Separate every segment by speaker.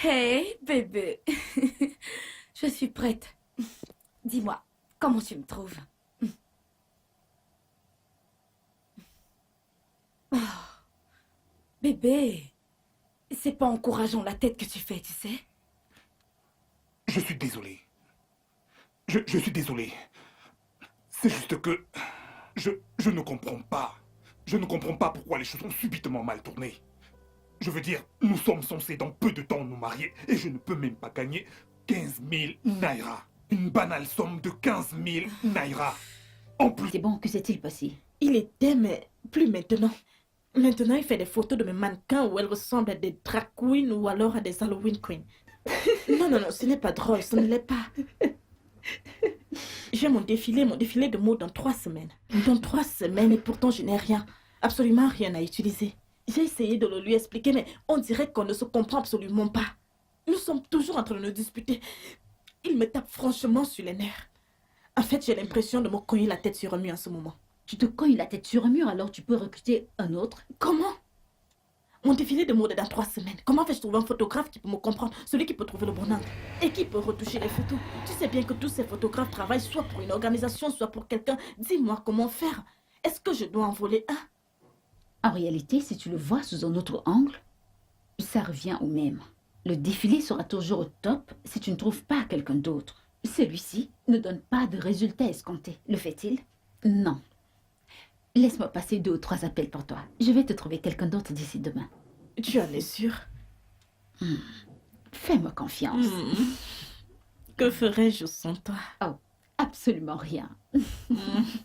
Speaker 1: Hey, bébé. Je suis prête. Dis-moi, comment tu me trouves? Oh, bébé, c'est pas encourageant la tête que tu fais, tu sais?
Speaker 2: Je suis désolé. Je suis désolé. C'est juste que je ne comprends pas. Je ne comprends pas pourquoi les choses ont subitement mal tourné. Je veux dire, nous sommes censés dans peu de temps nous marier et je ne peux même pas gagner 15 000 naira. Une banale somme de 15 000 naira. En plus...
Speaker 3: C'est bon, que s'est-il passé?
Speaker 4: Il était, mais plus maintenant. Maintenant, il fait des photos de mes mannequins où elles ressemblent à des drag queens ou alors à des Halloween queens. Non, non, non, ce n'est pas drôle, ce ne l'est pas. J'ai mon défilé de mode dans 3 semaines. Dans 3 semaines et pourtant je n'ai rien, absolument rien à utiliser. J'ai essayé de le lui expliquer, mais on dirait qu'on ne se comprend absolument pas. Nous sommes toujours en train de nous disputer. Il me tape franchement sur les nerfs. En fait, j'ai l'impression de me cogner la tête sur un mur en ce moment.
Speaker 3: Tu te cognes la tête sur un mur, alors tu peux recruter un autre.
Speaker 4: Comment? Mon défilé de mode est dans 3 semaines. Comment vais-je trouver un photographe qui peut me comprendre? Celui qui peut trouver le bon angle et qui peut retoucher les photos. Tu sais bien que tous ces photographes travaillent soit pour une organisation, soit pour quelqu'un. Dis-moi comment faire. Est-ce que je dois en voler un?
Speaker 3: En réalité, si tu le vois sous un autre angle, ça revient au même. Le défilé sera toujours au top si tu ne trouves pas quelqu'un d'autre. Celui-ci ne donne pas de résultats escomptés. Le fait-il? Non. Laisse-moi passer 2 ou 3 appels pour toi. Je vais te trouver quelqu'un d'autre d'ici demain.
Speaker 4: Tu en es sûr?
Speaker 3: Fais-moi confiance.
Speaker 4: Que ferais-je sans toi?
Speaker 3: Oh, absolument rien.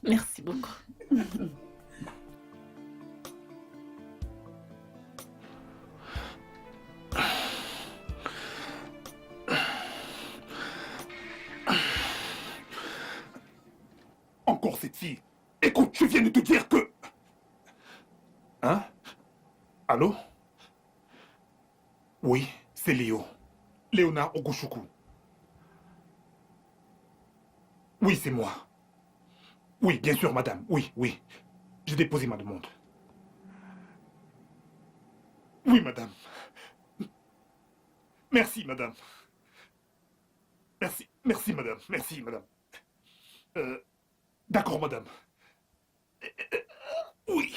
Speaker 4: Merci beaucoup.
Speaker 2: Encore cette fille. Écoute, je viens de te dire que... Hein? Allô? Oui, c'est Léo. Léonard Ogoshuku. Oui, c'est moi. Oui, bien sûr, madame. Oui, oui. J'ai déposé ma demande. Oui, madame. Merci, madame. Merci, merci, madame. Merci, madame. D'accord, madame. Oui.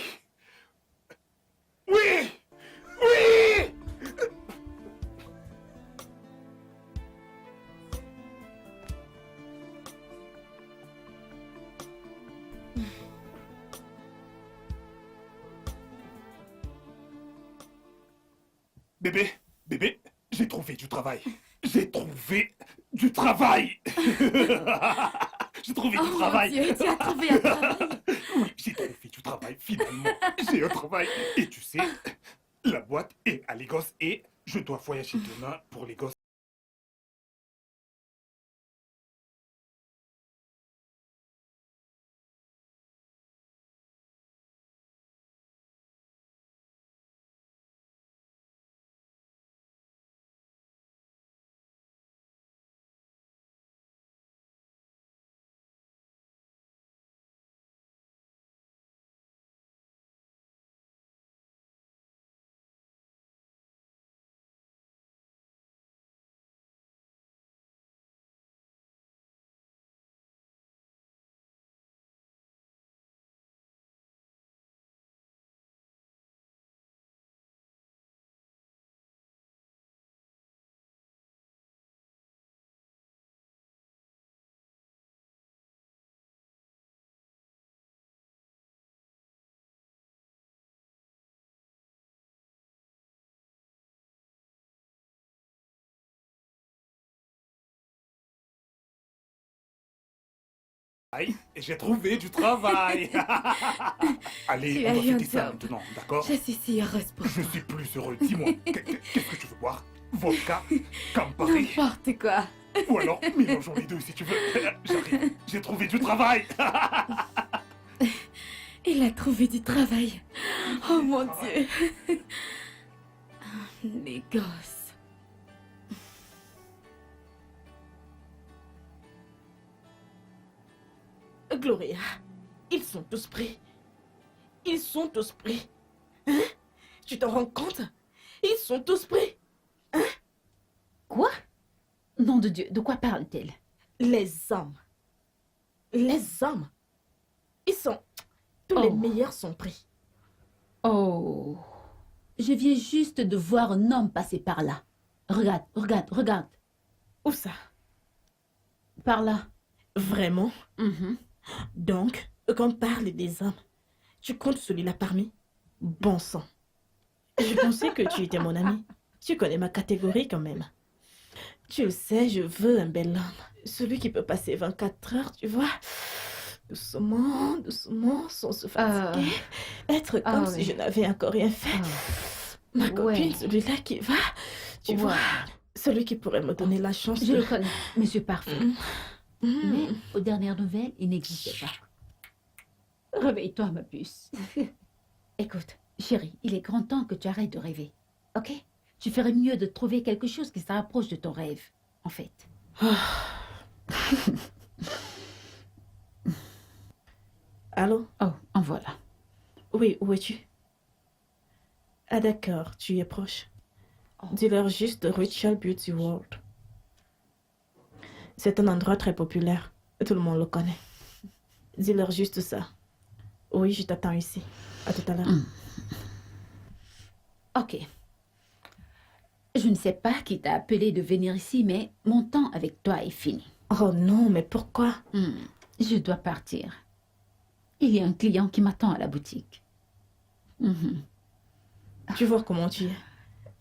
Speaker 2: Oui. Oui. Bébé, bébé, j'ai trouvé du travail. J'ai trouvé du travail. J'ai trouvé
Speaker 1: Oh
Speaker 2: du
Speaker 1: mon
Speaker 2: travail.
Speaker 1: Dieu, tu as trouvé un travail.
Speaker 2: Oui, j'ai trouvé du travail, finalement. J'ai un travail. Et tu sais, la boîte est à Lagos et je dois voyager demain pour Lagos. Et j'ai trouvé du travail. Allez,
Speaker 1: Tu
Speaker 2: on
Speaker 1: as
Speaker 2: va
Speaker 1: eu un
Speaker 2: fêter ça
Speaker 1: job.
Speaker 2: maintenant, d'accord?
Speaker 1: Je suis si heureuse pour
Speaker 2: Je
Speaker 1: toi.
Speaker 2: suis plus heureux. Dis-moi, qu'est-ce que tu veux boire? Vodka, Campari,
Speaker 1: N'importe quoi.
Speaker 2: ou alors mélangeons les deux si tu veux. J'arrive, j'ai trouvé du travail.
Speaker 1: Il a trouvé du travail. Oh mon Dieu. Les gosses.
Speaker 4: Gloria, ils sont tous pris. Ils sont tous pris. Hein? Tu t'en rends compte? Ils sont tous pris. Hein?
Speaker 3: de Dieu, de quoi parle-t-elle?
Speaker 4: Les hommes. Les hommes. Ils sont... Tous les meilleurs sont pris.
Speaker 3: Oh, je viens juste de voir un homme passer par là. Regarde, regarde, regarde.
Speaker 4: Où ça?
Speaker 3: Par là.
Speaker 4: Vraiment?
Speaker 3: Mhm.
Speaker 4: Donc, quand on parle des hommes, tu comptes celui-là parmi? Bon sang. Je pensais que tu étais mon ami. Tu connais ma catégorie quand même. Tu le sais, je veux un bel homme. Celui qui peut passer 24 heures, tu vois. Doucement, doucement, sans se fatiguer. Être comme si je n'avais encore rien fait. Ma copine, celui-là qui va, tu vois. Celui qui pourrait me donner la chance.
Speaker 3: Je le connais, Monsieur Parfait. Mais aux dernières nouvelles, il n'existait pas. Réveille-toi, ma puce. Écoute, chérie, il est grand temps que tu arrêtes de rêver. Ok? Tu ferais mieux de trouver quelque chose qui se rapproche de ton rêve, en fait.
Speaker 4: Allô?
Speaker 3: Oh, en voilà.
Speaker 4: Oui, où es-tu? Ah d'accord, tu y es proche. Dis-leur juste Ritual Beauty World. C'est un endroit très populaire. Tout le monde le connaît. Dis-leur juste ça. Oui, je t'attends ici. À tout à l'heure.
Speaker 3: Ok. Je ne sais pas qui t'a appelé de venir ici, mais mon temps avec toi est fini.
Speaker 4: Oh non, mais pourquoi?
Speaker 3: Je dois partir. Il y a un client qui m'attend à la boutique.
Speaker 4: Tu vois comment tu es.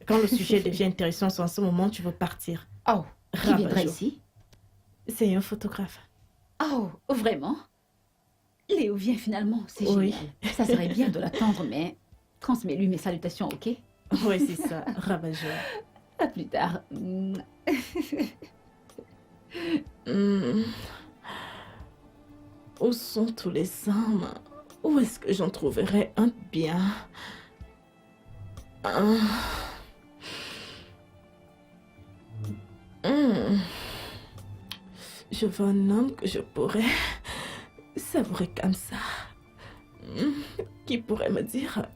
Speaker 4: Quand le sujet devient intéressant, en ce moment, tu veux partir.
Speaker 3: Oh, qui viendra ici?
Speaker 4: C'est un photographe.
Speaker 3: Oh, vraiment? Léo vient finalement, c'est génial. Ça serait bien de l'attendre, mais transmets-lui mes salutations, ok?
Speaker 4: Oui, c'est ça, ravageur.
Speaker 3: À plus tard.
Speaker 4: Où sont tous les hommes? Où est-ce que j'en trouverais un bien? Je veux un homme que je pourrais savourer comme ça. Qui pourrait me dire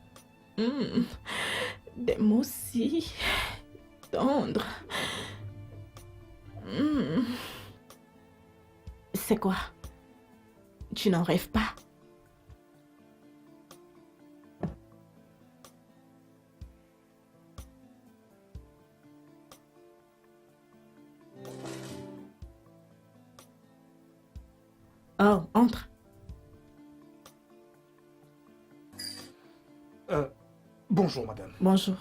Speaker 4: des mots si tendres. C'est quoi? Tu n'en rêves pas? Oh, entre.
Speaker 2: Bonjour, madame.
Speaker 4: Bonjour.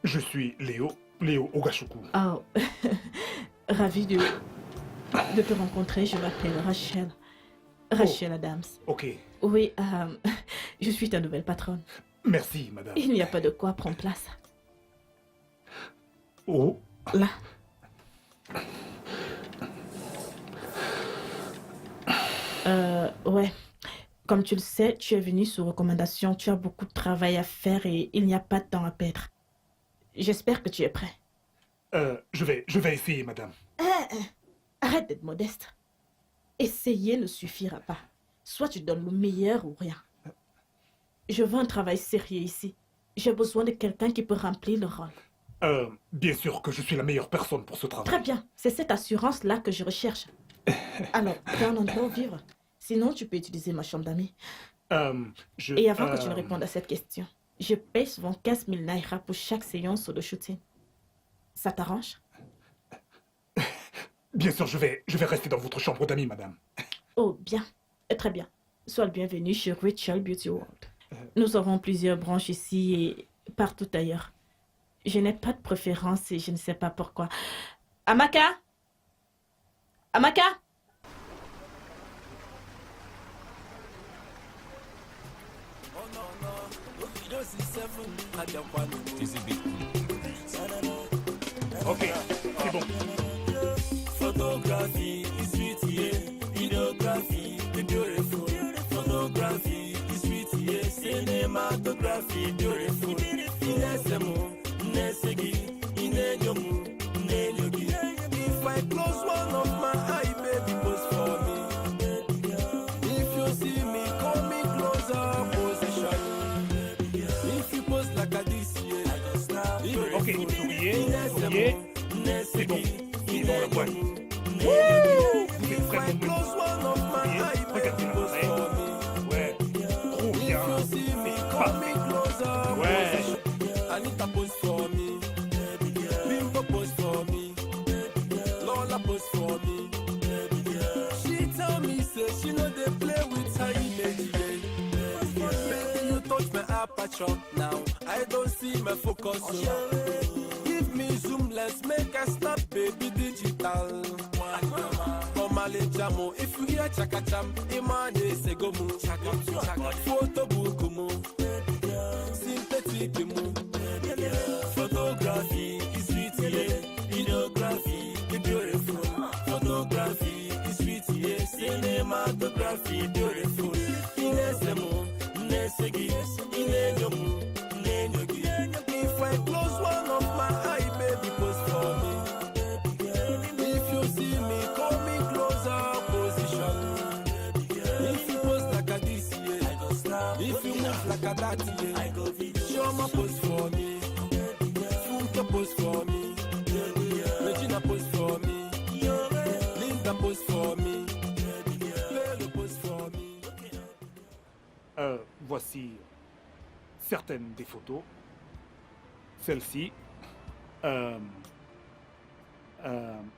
Speaker 2: Je suis Léo Ogashoku.
Speaker 4: Oh, ravi de te rencontrer. Je m'appelle Rachel. Rachel Adams.
Speaker 2: Ok.
Speaker 4: Oui, je suis ta nouvelle patronne.
Speaker 2: Merci, madame.
Speaker 4: Il n'y a pas de quoi prendre place.
Speaker 2: Oh.
Speaker 4: Là. Ouais. Comme tu le sais, tu es venu sous recommandation. Tu as beaucoup de travail à faire et il n'y a pas de temps à perdre. J'espère que tu es prêt.
Speaker 2: Je vais essayer, madame.
Speaker 4: Arrête d'être modeste. Essayer ne suffira pas. Soit tu donnes le meilleur ou rien. Je veux un travail sérieux ici. J'ai besoin de quelqu'un qui peut remplir le rôle.
Speaker 2: Bien sûr que je suis la meilleure personne pour ce travail.
Speaker 4: Très bien. C'est cette assurance-là que je recherche. Alors, tu as un endroit où vivre. Sinon, tu peux utiliser ma chambre d'amis. Et avant que tu ne répondes à cette question, je paye souvent 15 000 naira pour chaque séance de shooting. Ça t'arrange?
Speaker 2: Bien sûr, je vais rester dans votre chambre d'amis, madame.
Speaker 4: Oh, bien. Très bien. Sois le bienvenu chez Ritual Beauty World. Nous avons plusieurs branches ici et partout ailleurs. Je n'ai pas de préférence et je ne sais pas pourquoi. Amaka? Amaka?
Speaker 2: Ok, c'est bon.
Speaker 5: Photography is sweet, yeah. Videography is beautiful. Photography is sweet, yeah. Cinematography beautiful. Inesemo, inesegi, inejomu, inejogi. If I close one of my eye, baby, pose for me. If you see me, call me closer, position. If you pose like a this, yeah.
Speaker 2: Ok, C'est bon. Il est dans la boîte. Vous êtes vraiment menu. Regardez là. Ouais. Trop bien. C'est parfait. Ouais.
Speaker 5: Anita pose for me. Bimbo pose for me. Lola pose for me. She tell me say she know they play with her image. Baby, you touch my aperture now. I don't see my focus. Give me zoom, let's make a snap, baby digital. Omale jamo, if you hear chaka cham, imane se go mu. Photo book mu. Synthetic mu. Photography is sweet, yeah. Videography is beautiful. Photography is sweet, yeah. Cinematography beautiful. Inesemo, nesegi, inenyomu, nenyogi. If I close one of my eye, baby, pose for me. If you see me, call me closer position. If you pose like a this, yeah. If you move like a that, yeah. Shoma pose for me. Funke pose for me. Regina pose for me. Linda pose for me. Lele pose for me.
Speaker 2: Voici certaines des photos. Celle-ci.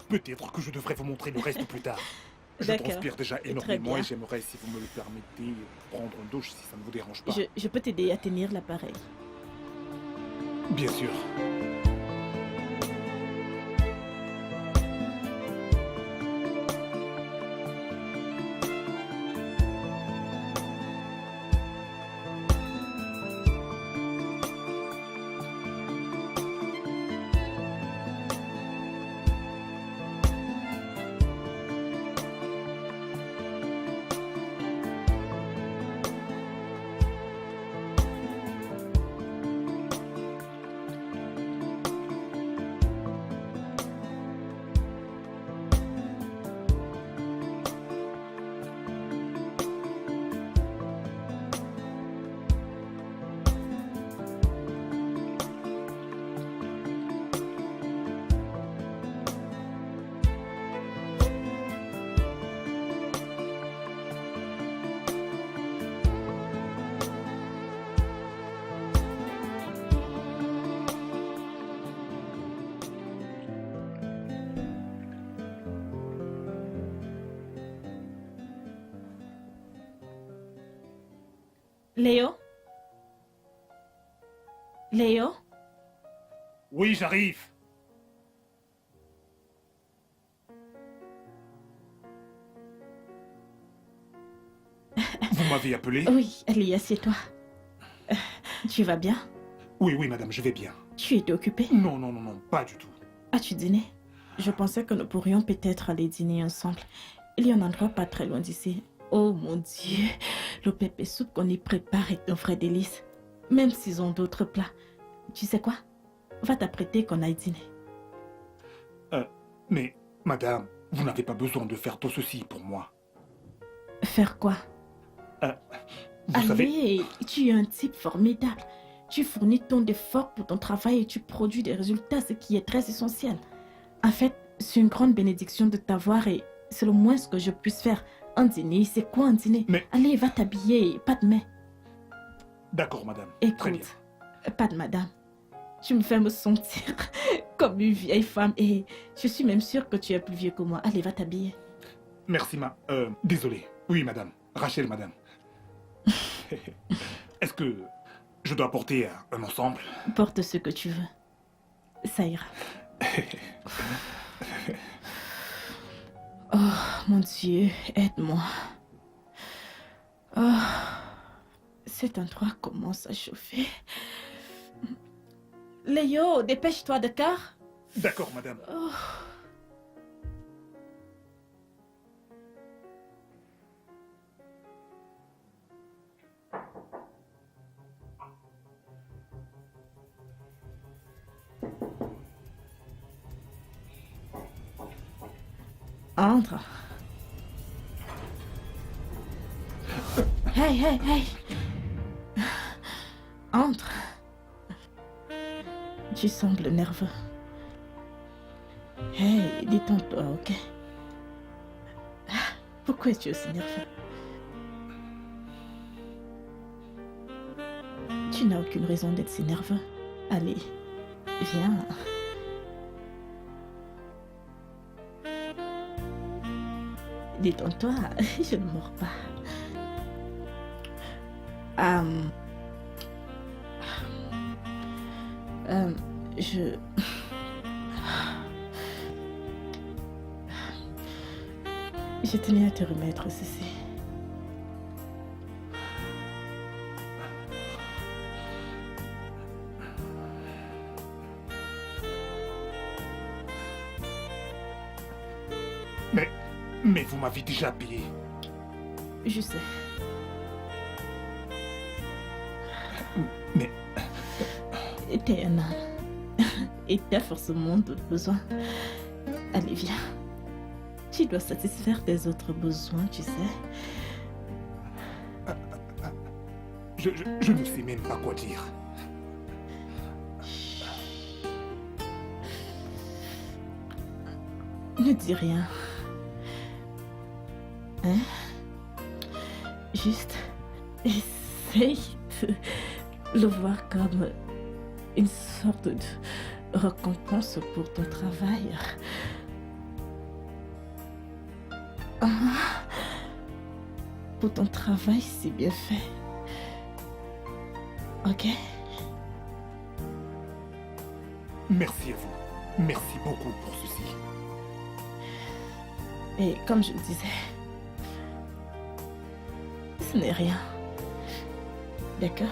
Speaker 2: Peut-être que je devrais vous montrer le reste plus tard. Je
Speaker 4: D'accord.
Speaker 2: transpire déjà
Speaker 4: Très
Speaker 2: énormément
Speaker 4: bien.
Speaker 2: et j'aimerais, si vous me le permettez, prendre une douche si ça ne vous dérange pas.
Speaker 4: Je peux t'aider à tenir l'appareil.
Speaker 2: Bien sûr.
Speaker 4: Léo? Léo?
Speaker 2: Oui, j'arrive. Vous m'avez appelé?
Speaker 4: Oui, allez, assieds-toi. Tu vas bien?
Speaker 2: Oui, oui, madame, je vais bien.
Speaker 4: Tu étais occupée?
Speaker 2: Non, non, non, non, pas du tout.
Speaker 4: As-tu dîné? Je pensais que nous pourrions peut-être aller dîner ensemble. Il y a un endroit pas très loin d'ici. Oh mon Dieu, le pépé soupe qu'on y prépare est un vrai délice. Même s'ils ont d'autres plats. Tu sais quoi? Va t'apprêter qu'on aille dîner.
Speaker 2: Mais, madame, vous n'avez pas besoin de faire tout ceci pour moi.
Speaker 4: Faire quoi?
Speaker 2: Vous savez...
Speaker 4: Allez, tu es un type formidable. Tu fournis ton effort pour ton travail et tu produis des résultats, ce qui est très essentiel. En fait, c'est une grande bénédiction de t'avoir et c'est le moins que je puisse faire. Un dîner, c'est quoi un dîner?
Speaker 2: Mais-
Speaker 4: Allez, va t'habiller, pas de mais.
Speaker 2: D'accord, madame. Très bien.
Speaker 4: Écoute, pas de madame. Tu me fais me sentir comme une vieille femme et je suis même sûre que tu es plus vieux que moi. Allez, va t'habiller.
Speaker 2: Merci, désolé. Oui, madame. Rachel, madame. Est-ce que je dois porter un ensemble?
Speaker 4: Porte ce que tu veux. Ça ira. Oh, mon Dieu, aide-moi. Oh, cet endroit commence à chauffer. Léo, dépêche-toi, d'accord?
Speaker 2: D'accord, madame.
Speaker 4: Oh. Entre. Hey, hey, hey. Entre. Tu sembles nerveux. Détends-toi, ok? Pourquoi es-tu aussi nerveux? Tu n'as aucune raison d'être si nerveux. Allez, viens. Détends-toi, je ne mords pas. Je... Je tenais à te remettre ceci.
Speaker 2: Mais vous m'avez déjà payé.
Speaker 4: Je sais.
Speaker 2: Mais
Speaker 4: T'es un âne. Et t'as forcément d'autres besoins. Allez, viens. Tu dois satisfaire tes autres besoins, tu sais.
Speaker 2: je ne sais même pas quoi dire.
Speaker 4: Ne dis rien. Hein? Juste essaye de le voir comme une sorte de récompense pour ton travail. Pour ton travail si bien fait. Ok?
Speaker 2: Merci à vous. Merci beaucoup pour ceci.
Speaker 4: Et comme je le disais, ce n'est rien. D'accord?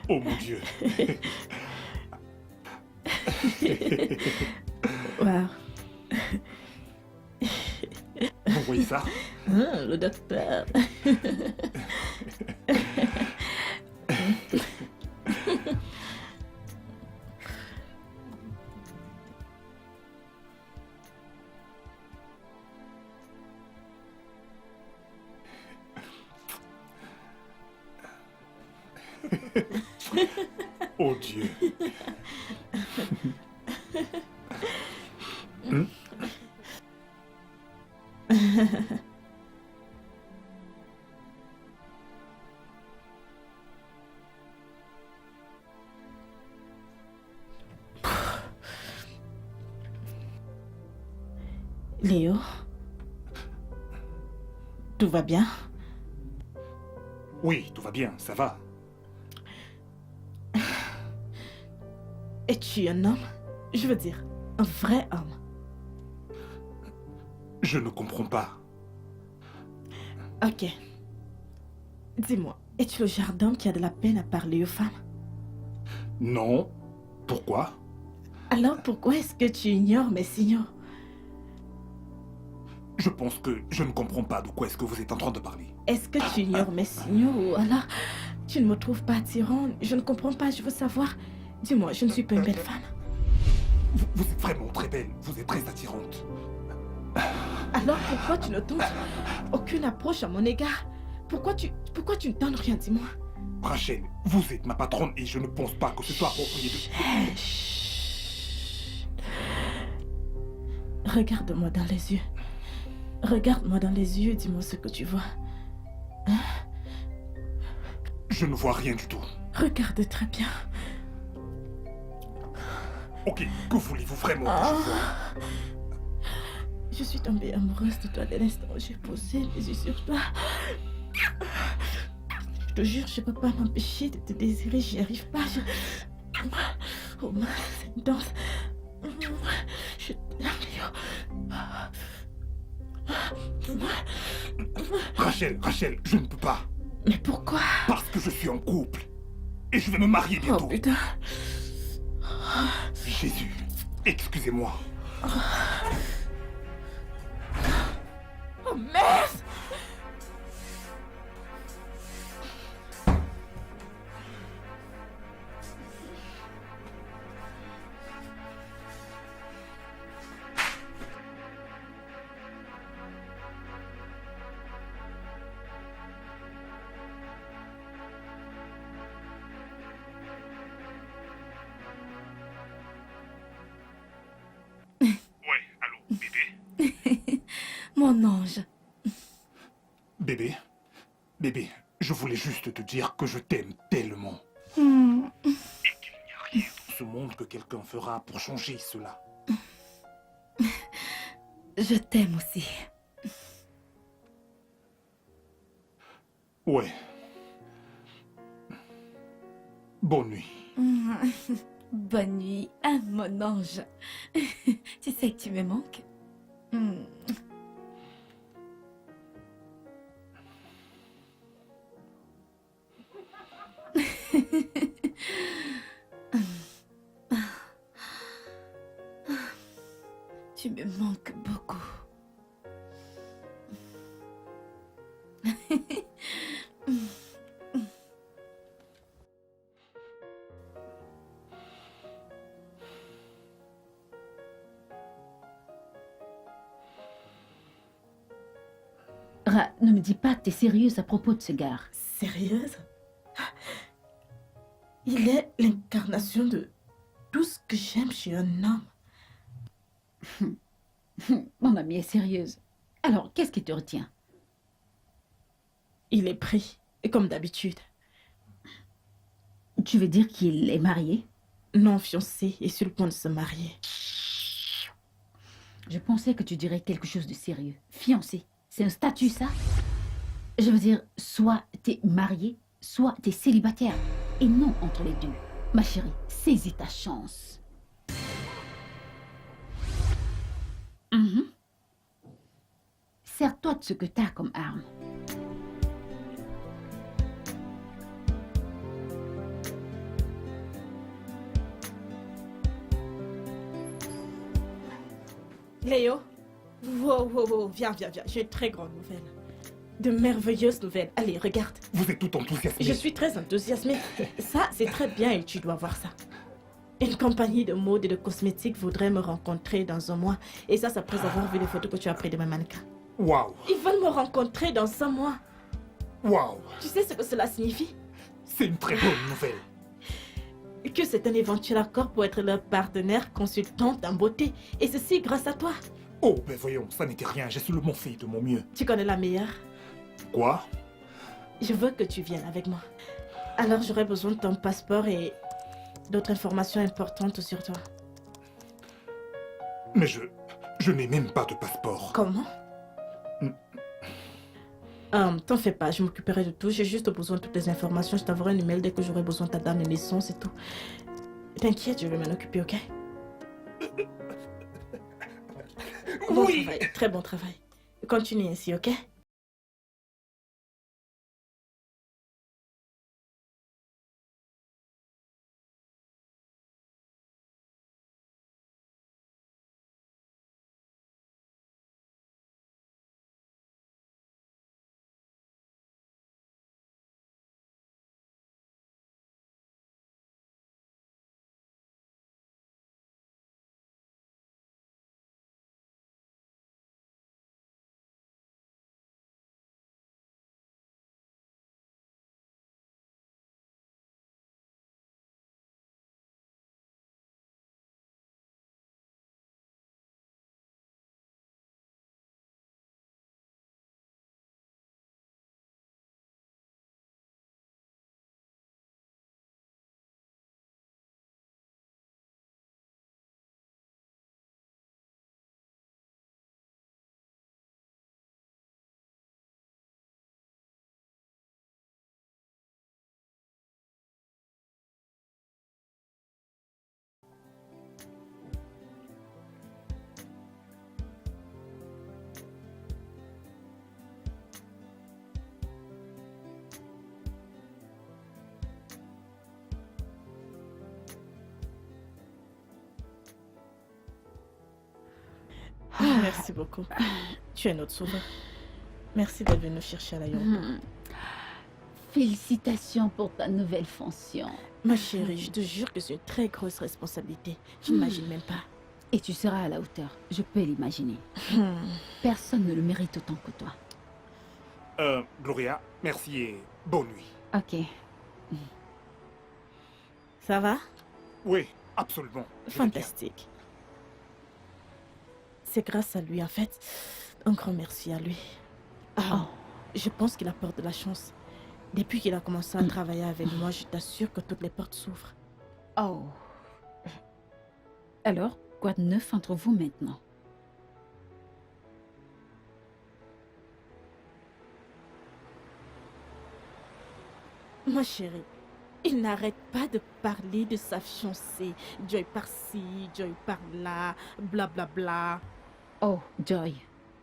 Speaker 2: Oh mon Dieu.
Speaker 4: Wow.
Speaker 2: Vous voyez ça?
Speaker 4: Le docteur.
Speaker 2: Oh Dieu.
Speaker 4: Léo, tout va bien?
Speaker 2: Oui, tout va bien, ça va.
Speaker 4: Es-tu un homme? Je veux dire, un vrai homme.
Speaker 2: Je ne comprends pas.
Speaker 4: Ok. Dis-moi, es-tu le genre d'homme qui a de la peine à parler aux femmes?
Speaker 2: Non. Pourquoi?
Speaker 4: Alors pourquoi est-ce que tu ignores mes signaux?
Speaker 2: Je pense que je ne comprends pas de quoi est-ce que vous êtes en train de parler.
Speaker 4: Est-ce que tu ignores mes signaux ou alors Tu ne me trouves pas attirante. Je ne comprends pas, je veux savoir. Dis-moi, je ne suis pas une belle femme.
Speaker 2: Vous êtes vraiment très belle. Vous êtes très attirante.
Speaker 4: Alors pourquoi tu ne tentes aucune approche à mon égard? Pourquoi tu ne donnes rien, dis-moi?
Speaker 2: Rachel, vous êtes ma patronne et je ne pense pas que ce soit approprié de...
Speaker 4: Chut. Regarde-moi dans les yeux. Regarde-moi dans les yeux, dis-moi ce que tu vois. Hein?
Speaker 2: Je ne vois rien du tout.
Speaker 4: Regarde très bien.
Speaker 2: Ok, que voulez-vous vraiment que je vois?
Speaker 4: Je suis tombée amoureuse de toi dès l'instant où j'ai posé mes yeux sur toi. Je te jure, je ne peux pas m'empêcher de te désirer, j'y arrive pas. Oh mince, c'est intense. Je
Speaker 2: Rachel, je ne peux pas.
Speaker 4: Mais pourquoi?
Speaker 2: Parce que je suis en couple. Et je vais me marier bientôt.
Speaker 4: Oh putain.
Speaker 2: Jésus, excusez-moi.
Speaker 4: Oh merde!
Speaker 2: Ouais, allô, bébé?
Speaker 1: Mon ange.
Speaker 2: Bébé, je voulais juste te dire que je t'aime tellement.
Speaker 1: Hmm.
Speaker 2: Et qu'il n'y a rien dans ce monde que quelqu'un fera pour changer cela.
Speaker 1: Je t'aime aussi.
Speaker 2: Ouais. Bonne nuit.
Speaker 1: Hmm. Bonne nuit, hein, mon ange. Tu sais que tu me manques. Hmm. Tu me manques beaucoup.
Speaker 3: Ne me dis pas que t'es sérieuse à propos de ce gars.
Speaker 4: Sérieuse? Il est l'incarnation de tout ce que j'aime chez un homme.
Speaker 3: Mon amie est sérieuse. Alors, qu'est-ce qui te retient?
Speaker 4: Il est pris, et comme d'habitude.
Speaker 3: Tu veux dire qu'il est marié?
Speaker 4: Non fiancé et sur le point de se marier.
Speaker 3: Je pensais que tu dirais quelque chose de sérieux. Fiancé, c'est un statut, ça? Je veux dire, soit t'es marié, soit t'es célibataire. Et non entre les deux. Ma chérie, saisis ta chance. Mhm. Sers-toi de ce que t'as comme arme.
Speaker 4: Léo, wow, viens. J'ai une très grande nouvelle. De merveilleuses nouvelles. Allez, regarde.
Speaker 2: Vous êtes tout enthousiasmé.
Speaker 4: Je suis très enthousiasmée. Ça, c'est très bien et tu dois voir ça. Une compagnie de mode et de cosmétiques voudrait me rencontrer dans un mois. Et ça, c'est après avoir vu les photos que tu as prises de mes mannequins.
Speaker 2: Waouh,
Speaker 4: Ils veulent me rencontrer dans un mois.
Speaker 2: waouh.
Speaker 4: Tu sais ce que cela signifie?
Speaker 2: C'est une très bonne nouvelle.
Speaker 4: Que c'est un éventuel accord pour être leur partenaire consultante en beauté. Et ceci grâce à toi.
Speaker 2: Oh, ben voyons, ça n'était rien. J'ai seulement fait de mon mieux.
Speaker 4: Tu connais la meilleure.
Speaker 2: Quoi?
Speaker 4: Je veux que tu viennes avec moi. Alors j'aurai besoin de ton passeport et d'autres informations importantes sur toi.
Speaker 2: Mais je n'ai même pas de passeport.
Speaker 4: Comment?
Speaker 2: Mm.
Speaker 4: T'en fais pas, je m'occuperai de tout. J'ai juste besoin de toutes les informations. Je t'enverrai un email dès que j'aurai besoin de ta date de naissance et tout. T'inquiète, je vais m'en occuper, ok? Bon
Speaker 2: Oui.
Speaker 4: travail, très bon travail. Continue ainsi, ok? Merci beaucoup. Tu es notre sauveur. Merci d'être venu nous chercher à l'aéroport.
Speaker 3: Félicitations pour ta nouvelle fonction.
Speaker 4: Ma chérie, je te jure que c'est une très grosse responsabilité. Je n'imagine même pas.
Speaker 3: Et tu seras à la hauteur, je peux l'imaginer. Personne ne le mérite autant que toi.
Speaker 2: Gloria, merci et bonne nuit.
Speaker 3: Ok.
Speaker 4: Ça va?
Speaker 2: Oui, absolument. Je vais bien.
Speaker 4: Fantastique. C'est grâce à lui, en fait. Un grand merci à lui. Ah, je pense qu'il a peur de la chance. Depuis qu'il a commencé à travailler avec moi, je t'assure que toutes les portes s'ouvrent.
Speaker 3: Oh. Alors, quoi de neuf entre vous maintenant?
Speaker 4: Ma chérie, il n'arrête pas de parler de sa fiancée. Joy par-ci, Joy par-là, blablabla.
Speaker 3: Oh, Joy.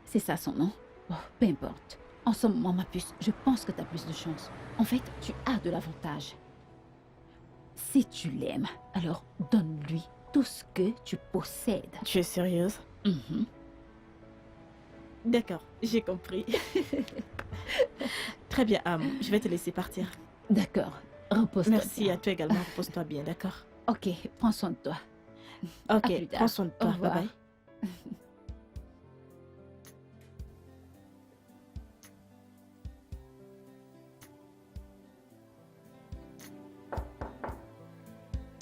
Speaker 3: C'est ça son nom? Oh, peu importe. En ce moment, ma puce, je pense que tu as plus de chance. En fait, tu as de l'avantage. Si tu l'aimes, alors donne-lui tout ce que tu possèdes.
Speaker 4: Tu es sérieuse?
Speaker 3: Mhm.
Speaker 4: D'accord, j'ai compris. Très bien, je vais te laisser partir.
Speaker 3: D'accord. Repose-toi.
Speaker 4: Merci
Speaker 3: bien.
Speaker 4: à toi également. Repose-toi bien, d'accord?
Speaker 3: Ok, prends soin de toi.
Speaker 4: Ok,
Speaker 3: plus tard.
Speaker 4: prends soin de
Speaker 3: Au
Speaker 4: toi. Bye
Speaker 3: revoir.
Speaker 4: bye.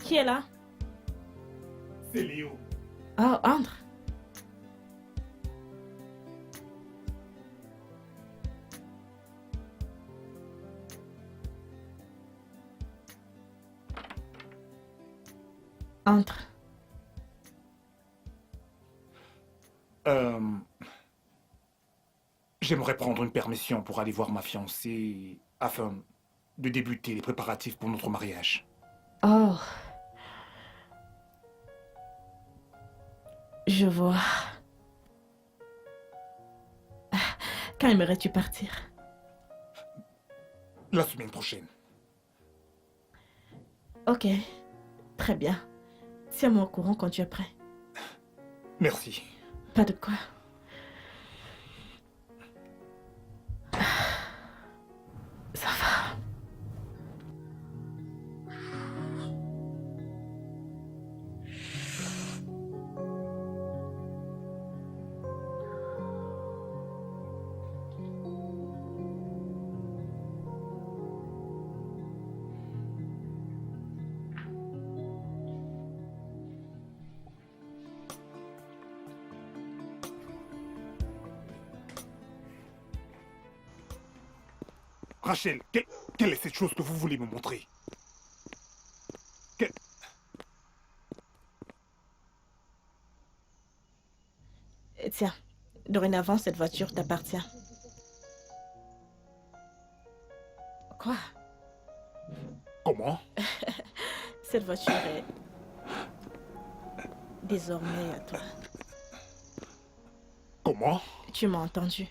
Speaker 4: Qui est là?
Speaker 2: C'est Léo.
Speaker 4: Oh, entre. Entre.
Speaker 2: J'aimerais prendre une permission pour aller voir ma fiancée afin de débuter les préparatifs pour notre mariage.
Speaker 4: Oh. Je vois. Quand aimerais-tu partir?
Speaker 2: La semaine prochaine.
Speaker 4: Ok. Très bien. Tiens-moi au courant quand tu es prêt.
Speaker 2: Merci.
Speaker 4: Pas de quoi. Ça va.
Speaker 2: Rachel, quelle est cette chose que vous voulez me montrer?
Speaker 4: Tiens, dorénavant, cette voiture t'appartient. Quoi?
Speaker 2: Comment?
Speaker 4: Cette voiture est désormais à toi.
Speaker 2: Comment?
Speaker 4: Tu m'as entendu?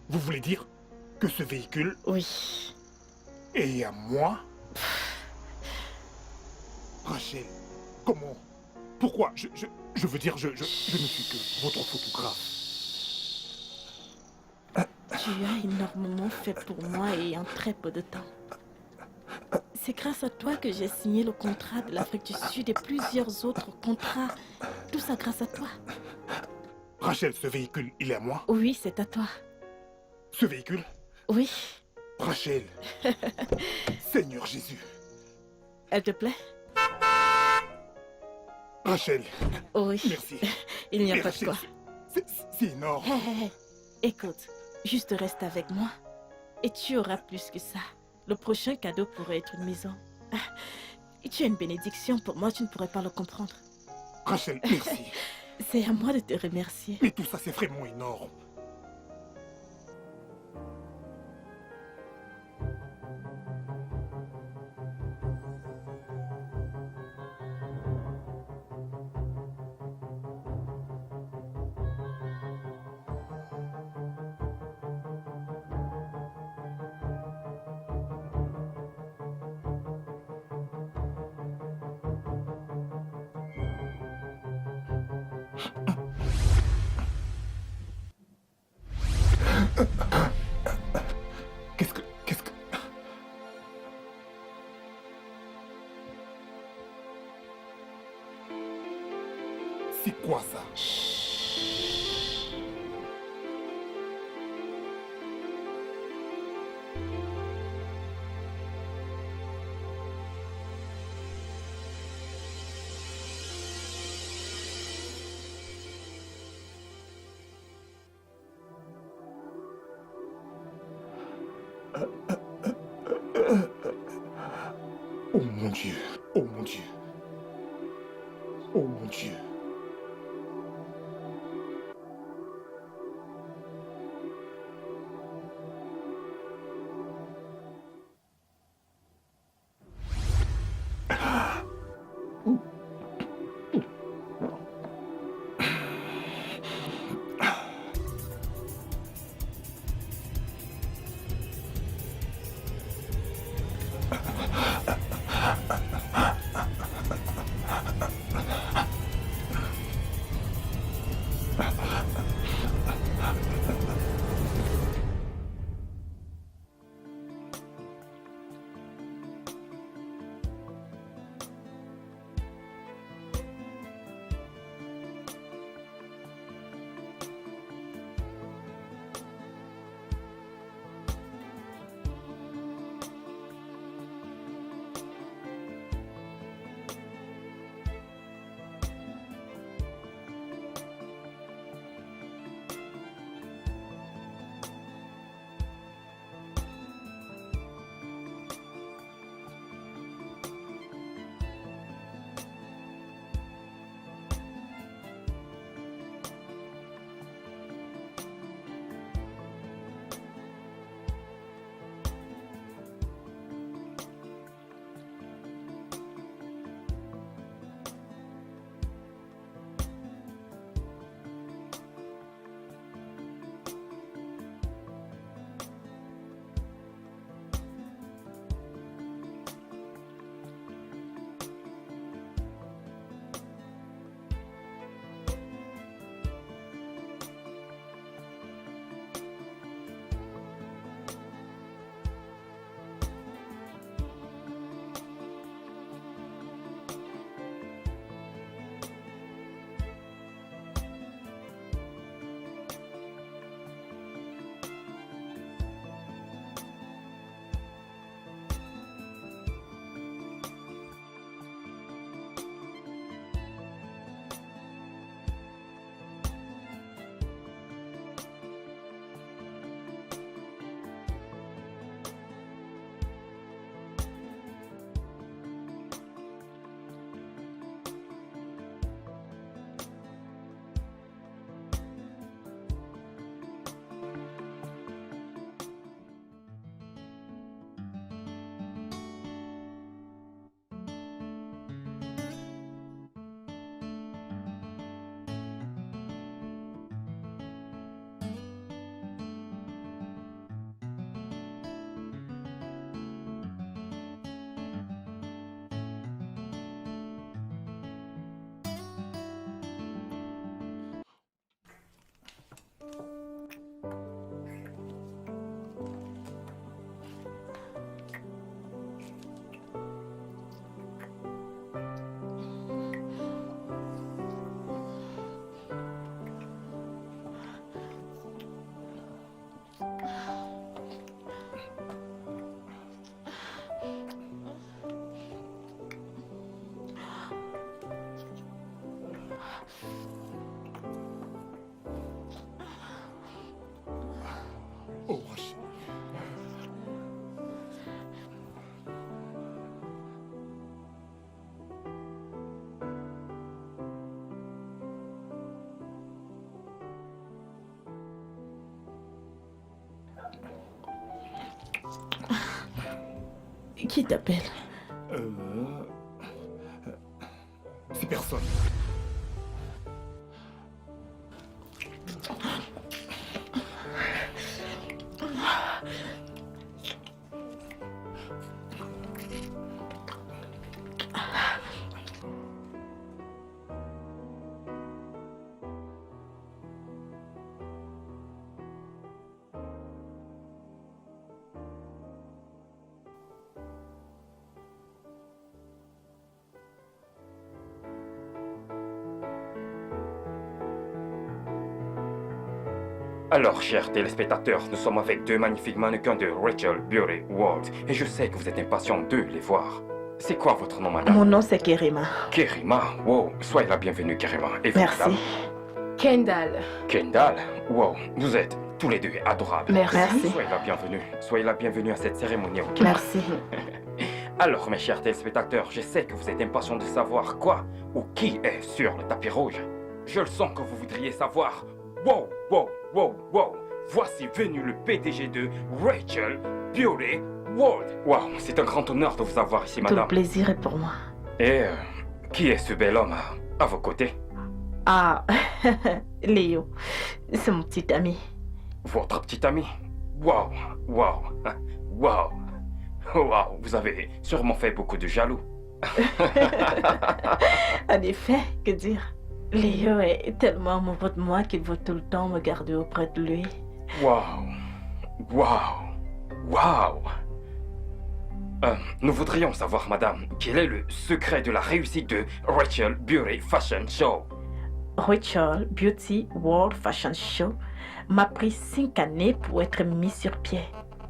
Speaker 2: Vous voulez dire que ce véhicule
Speaker 4: Oui.
Speaker 2: est à moi? Rachel, comment? Pourquoi? Je veux dire, je ne suis que votre photographe.
Speaker 4: Tu as énormément fait pour moi et en très peu de temps. C'est grâce à toi que j'ai signé le contrat de l'Afrique du Sud et plusieurs autres contrats. Tout ça grâce à toi.
Speaker 2: Rachel, ce véhicule, il est à moi?
Speaker 4: Oui, c'est à toi.
Speaker 2: Ce véhicule?
Speaker 4: Oui.
Speaker 2: Rachel. Seigneur Jésus.
Speaker 4: Elle te plaît?
Speaker 2: Rachel.
Speaker 4: Oui.
Speaker 2: Merci.
Speaker 4: Il n'y a
Speaker 2: Mais
Speaker 4: pas de
Speaker 2: Rachel,
Speaker 4: quoi.
Speaker 2: c'est énorme.
Speaker 4: Hé, hé, hé. Écoute, juste reste avec moi et tu auras plus que ça. Le prochain cadeau pourrait être une maison. Et tu es une bénédiction pour moi, tu ne pourrais pas le comprendre.
Speaker 2: Rachel, merci.
Speaker 4: C'est à moi de te remercier.
Speaker 2: Mais tout ça, c'est vraiment énorme. C'est quoi ça? Oh mon Dieu, oh mon Dieu, oh mon Dieu. Oh, Rachid.
Speaker 4: Qui t'appelle?
Speaker 2: C'est personne.
Speaker 6: Alors, chers téléspectateurs, nous sommes avec deux magnifiques mannequins de Rachel Beauty World et je sais que vous êtes impatients de les voir. C'est quoi votre nom, madame?
Speaker 4: Mon nom, c'est Kerima.
Speaker 6: Kerima. Wow, soyez la bienvenue, Kerima. Et vous,
Speaker 4: Merci.
Speaker 6: madame?
Speaker 7: Kendall.
Speaker 6: Kendall. Wow, vous êtes tous les deux adorables.
Speaker 4: Merci.
Speaker 6: Soyez la bienvenue. Soyez la bienvenue à cette cérémonie au Québec.
Speaker 4: Merci.
Speaker 6: Alors, mes chers téléspectateurs, je sais que vous êtes impatients de savoir quoi ou qui est sur le tapis rouge. Je le sens que vous voudriez savoir. Wow, wow, wow, wow. Voici venu le PDG de Rachel Beauty World. Wow, c'est un grand honneur de vous avoir ici,
Speaker 4: Tout le
Speaker 6: madame.
Speaker 4: plaisir est pour moi.
Speaker 6: Et qui est ce bel homme à vos côtés?
Speaker 4: Ah, Léo, c'est mon petit ami.
Speaker 6: Votre petit ami? Wow, wow, wow. Wow, vous avez sûrement fait beaucoup de jaloux.
Speaker 4: En effet, que dire? Léo est tellement amoureux de moi qu'il veut tout le temps me garder auprès de lui.
Speaker 6: Wow, wow, wow. Nous voudrions savoir, madame, quel est le secret de la réussite de Rachel Beauty Fashion Show?
Speaker 4: Rachel Beauty World Fashion Show m'a pris 5 années pour être mis sur pied.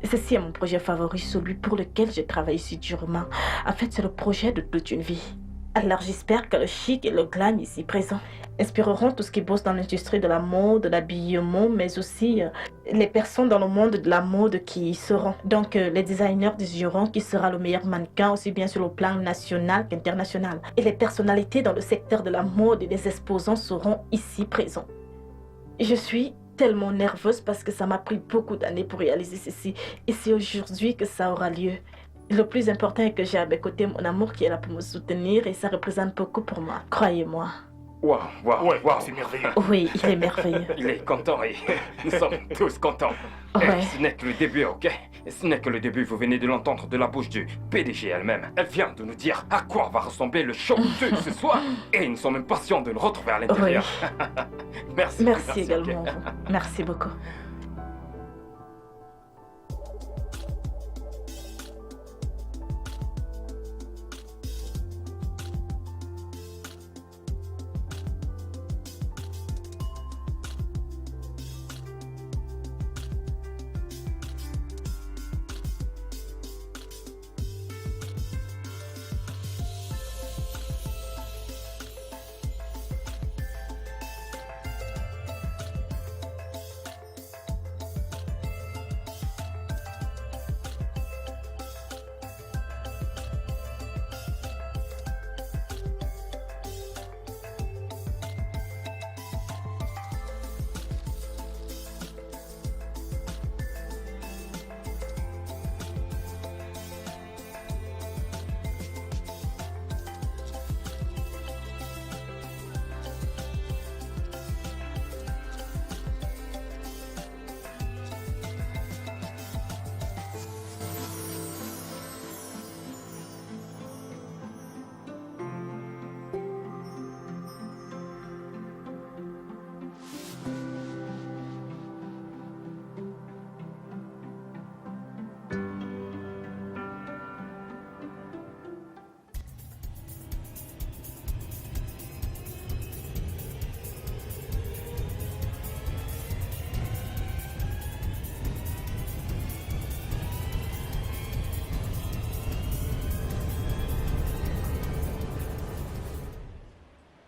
Speaker 4: Ceci est mon projet favori, celui pour lequel j'ai travaillé si durement. En fait, c'est le projet de toute une vie. Alors j'espère que le chic et le glam ici présents inspireront tout ce qui bosse dans l'industrie de la mode, de l'habillement, mais aussi les personnes dans le monde de la mode qui y seront. Donc les designers désigneront qui sera le meilleur mannequin, aussi bien sur le plan national qu'international. Et les personnalités dans le secteur de la mode et des exposants seront ici présents. Je suis tellement nerveuse parce que ça m'a pris beaucoup d'années pour réaliser ceci. Et c'est aujourd'hui que ça aura lieu. Le plus important est que j'ai à mes côtés mon amour qui est là pour me soutenir et ça représente beaucoup pour moi. Croyez-moi.
Speaker 6: Wow, wow,
Speaker 2: Ouais,
Speaker 6: wow.
Speaker 2: c'est merveilleux.
Speaker 4: Oui, il est merveilleux.
Speaker 6: Il est content et nous sommes tous contents.
Speaker 4: Ouais.
Speaker 6: Et ce n'est que le début, ok? Ce n'est que le début, vous venez de l'entendre de la bouche du PDG elle-même. Elle vient de nous dire à quoi va ressembler le show de ce soir. Et nous sommes impatients de nous retrouver à l'intérieur. Merci.
Speaker 4: Merci
Speaker 6: ok.
Speaker 4: également. Vous. Merci beaucoup.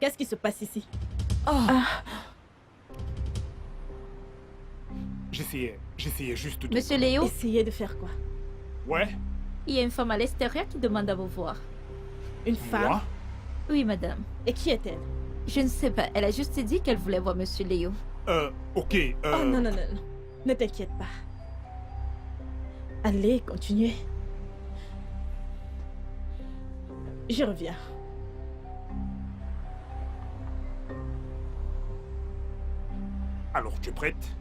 Speaker 7: Qu'est-ce qui se passe ici?
Speaker 2: J'essayais juste de...
Speaker 1: Monsieur Léo,
Speaker 4: Essayez de faire quoi?
Speaker 2: Ouais,
Speaker 1: il y a une femme à l'extérieur qui demande à vous voir.
Speaker 7: Une femme?
Speaker 2: moi?
Speaker 1: Oui, madame.
Speaker 7: Et qui est-elle?
Speaker 1: Je ne sais pas. Elle a juste dit qu'elle voulait voir Monsieur Léo.
Speaker 2: Ok,
Speaker 7: Oh non, non, non, non. Ne t'inquiète pas. Allez, continuez. Je reviens.
Speaker 2: Alors, tu es prête?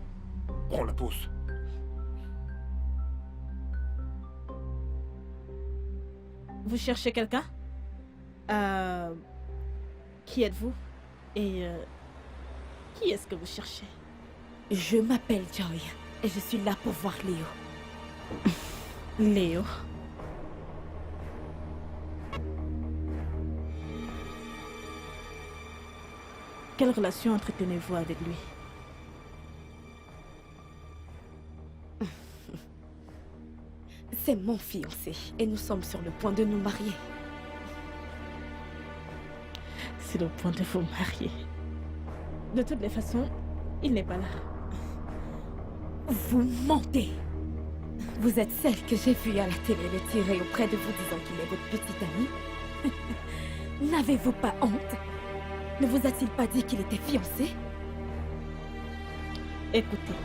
Speaker 2: Prends la pause.
Speaker 7: Vous cherchez quelqu'un? Qui êtes-vous? Et qui est-ce que vous cherchez? Je m'appelle Joy et je suis là pour voir Léo. Léo? Quelle relation entretenez-vous avec lui? C'est mon fiancé et nous sommes sur le point de nous marier.
Speaker 4: C'est le point de vous marier. De toutes les façons, il n'est pas là.
Speaker 7: Vous mentez. Vous êtes celle que j'ai vue à la télé le tirer auprès de vous disant qu'il est votre petit ami. N'avez-vous pas honte? Ne vous a-t-il pas dit qu'il était fiancé?
Speaker 4: Écoutez.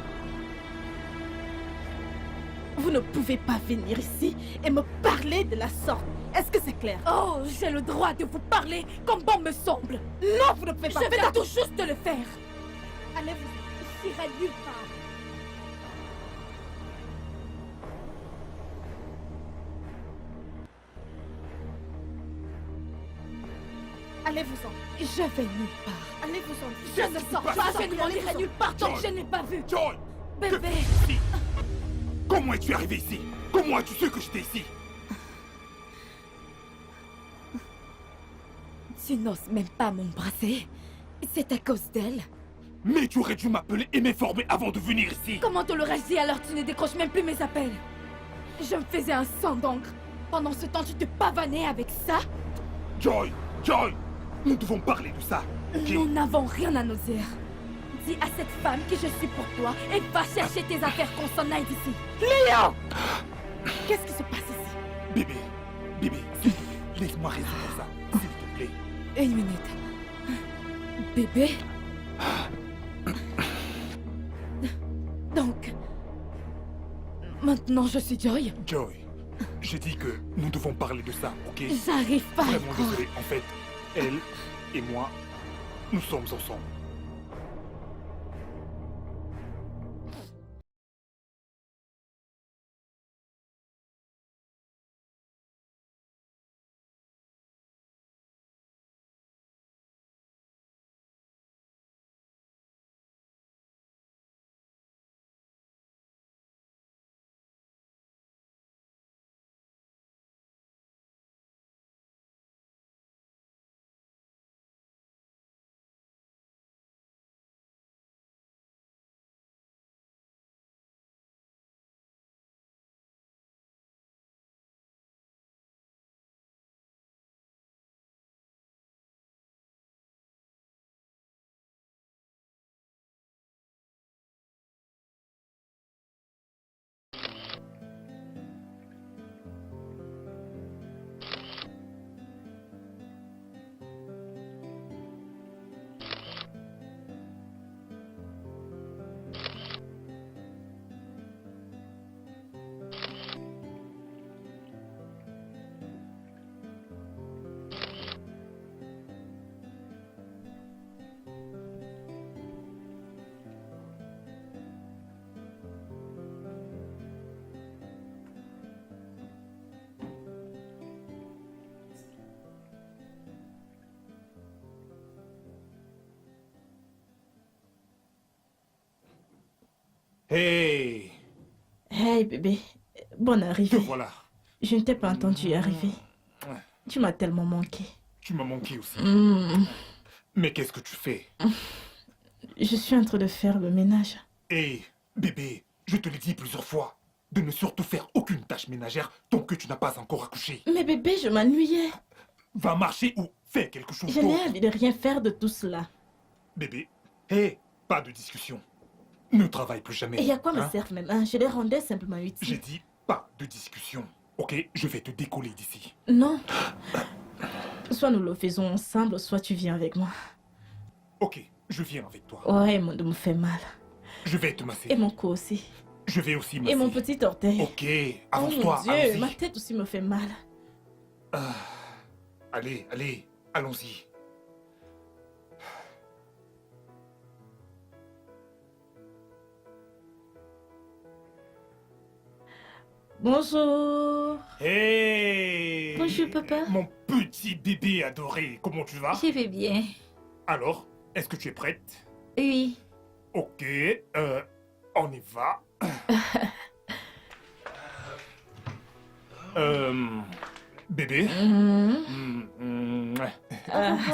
Speaker 4: Vous ne pouvez pas venir ici et me parler de la sorte. Est-ce que c'est clair?
Speaker 7: Oh, j'ai le droit de vous parler comme bon me semble.
Speaker 4: Non, vous ne pouvez pas
Speaker 7: Je vais
Speaker 4: faire
Speaker 7: tout juste le faire.
Speaker 4: Allez-vous, j'irai nulle part. Allez-vous-en.
Speaker 7: Je vais nulle part.
Speaker 4: Allez-vous-en.
Speaker 7: Je ne sors pas, je ne m'en irai nulle part tant que je n'ai pas vu.
Speaker 2: Joy!
Speaker 7: Bébé,
Speaker 2: Ici. Comment es-tu arrivé ici? Comment as-tu su que j'étais ici?
Speaker 7: tu n'oses même pas m'embrasser. C'est à cause d'elle.
Speaker 2: Mais tu aurais dû m'appeler et m'informer avant de venir ici.
Speaker 7: Comment te l'aurais-je dit alors tu ne décroches même plus mes appels? Je me faisais un sang d'encre. Pendant ce temps, tu te pavanais avec ça?
Speaker 2: Joy! Joy! Nous devons parler de ça, ok?
Speaker 7: Nous n'avons rien à nous dire. Dis à cette femme que je suis pour toi et va chercher tes affaires qu'on s'en aille d'ici.
Speaker 4: Léo! Qu'est-ce qui se passe ici?
Speaker 2: Bébé, bébé, s'il te plaît, laisse-moi résoudre ça, s'il te plaît.
Speaker 7: Une minute. Bébé? Donc... Maintenant je suis Joy?
Speaker 2: Joy, j'ai dit que nous devons parler de ça, ok?
Speaker 7: J'arrive pas à y
Speaker 2: Vraiment
Speaker 7: croire.
Speaker 2: désolé, en fait, elle et moi, nous sommes ensemble. Hey!
Speaker 4: Hey bébé, bonne
Speaker 2: Te
Speaker 4: arrivée.
Speaker 2: voilà.
Speaker 4: Je ne t'ai pas entendu arriver. Tu m'as tellement manqué.
Speaker 2: Tu m'as manqué aussi.
Speaker 4: Hmm,
Speaker 2: Mais qu'est-ce que tu fais?
Speaker 4: Je suis en train de faire le ménage.
Speaker 2: Hey, bébé, je te l'ai dit plusieurs fois, de ne surtout faire aucune tâche ménagère tant que tu n'as pas encore accouché.
Speaker 4: Mais bébé, je m'ennuyais.
Speaker 2: Va marcher ou fais quelque chose
Speaker 4: Je n'ai
Speaker 2: d'autre.
Speaker 4: envie de rien faire de tout cela.
Speaker 2: Bébé, hey, pas de discussion. Ne travaille plus jamais.
Speaker 4: Et à quoi me
Speaker 2: hein?
Speaker 4: servent mes mains? Je les rendais simplement
Speaker 2: J'ai
Speaker 4: utiles.
Speaker 2: dit pas de discussion. Ok, je vais te décoller d'ici.
Speaker 4: Non. Soit nous le faisons ensemble, soit tu viens avec moi.
Speaker 2: Ok, je viens avec toi.
Speaker 4: Ouais, mon dos me fait mal.
Speaker 2: Je vais te masser.
Speaker 4: Et mon cou aussi.
Speaker 2: Je vais aussi masser.
Speaker 4: Et mon petit orteil.
Speaker 2: Ok,
Speaker 4: Oh
Speaker 2: avance-toi,
Speaker 4: mon Dieu,
Speaker 2: allons-y.
Speaker 4: ma tête aussi me fait mal.
Speaker 2: Allez, allez, allons-y.
Speaker 4: Bonjour.
Speaker 2: Hey!
Speaker 3: Bonjour, papa.
Speaker 2: Mon petit bébé adoré, comment tu vas?
Speaker 3: Je vais bien.
Speaker 2: Alors, est-ce que tu es prête?
Speaker 3: Oui.
Speaker 2: Ok, on y va. Bébé?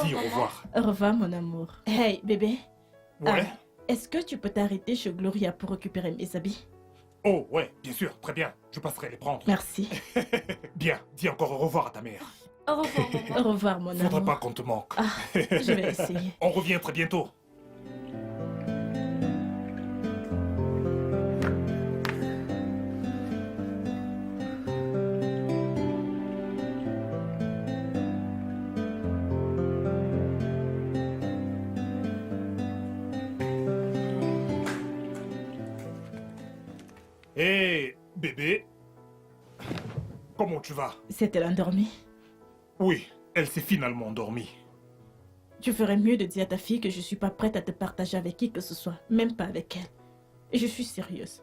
Speaker 2: Dis au revoir.
Speaker 4: Au revoir, mon amour. Hey, bébé.
Speaker 2: Ouais?
Speaker 4: Est-ce que tu peux t'arrêter chez Gloria pour récupérer mes habits?
Speaker 2: Oh, ouais, bien sûr, très bien. Je passerai les prendre.
Speaker 4: Merci.
Speaker 2: Bien, dis encore au revoir à ta mère.
Speaker 1: Au revoir, maman.
Speaker 4: Au revoir, mon
Speaker 2: Faudra
Speaker 4: amour.
Speaker 2: pas qu'on te manque.
Speaker 4: Ah, je vais essayer.
Speaker 2: On revient très bientôt. Hé, bébé. Comment tu vas?
Speaker 4: C'est-elle endormie?
Speaker 2: Oui, elle s'est finalement endormie.
Speaker 4: Tu ferais mieux de dire à ta fille que je suis pas prête à te partager avec qui que ce soit, même pas avec elle. Et je suis sérieuse.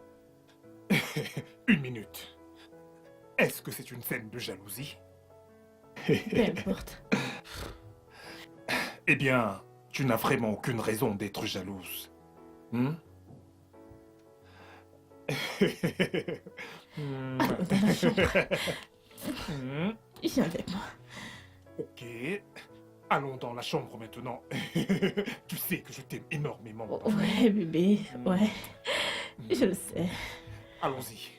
Speaker 2: Une minute. Est-ce que c'est une scène de jalousie?
Speaker 4: Peu importe.
Speaker 2: Eh bien, tu n'as vraiment aucune raison d'être jalouse. Hmm?
Speaker 4: Allons dans la chambre.
Speaker 2: Hmm?
Speaker 4: Viens avec moi.
Speaker 2: Ok. Allons dans la chambre maintenant. Tu sais que je t'aime énormément.
Speaker 4: Ouais, bébé. Ouais. Je le sais.
Speaker 2: Allons-y.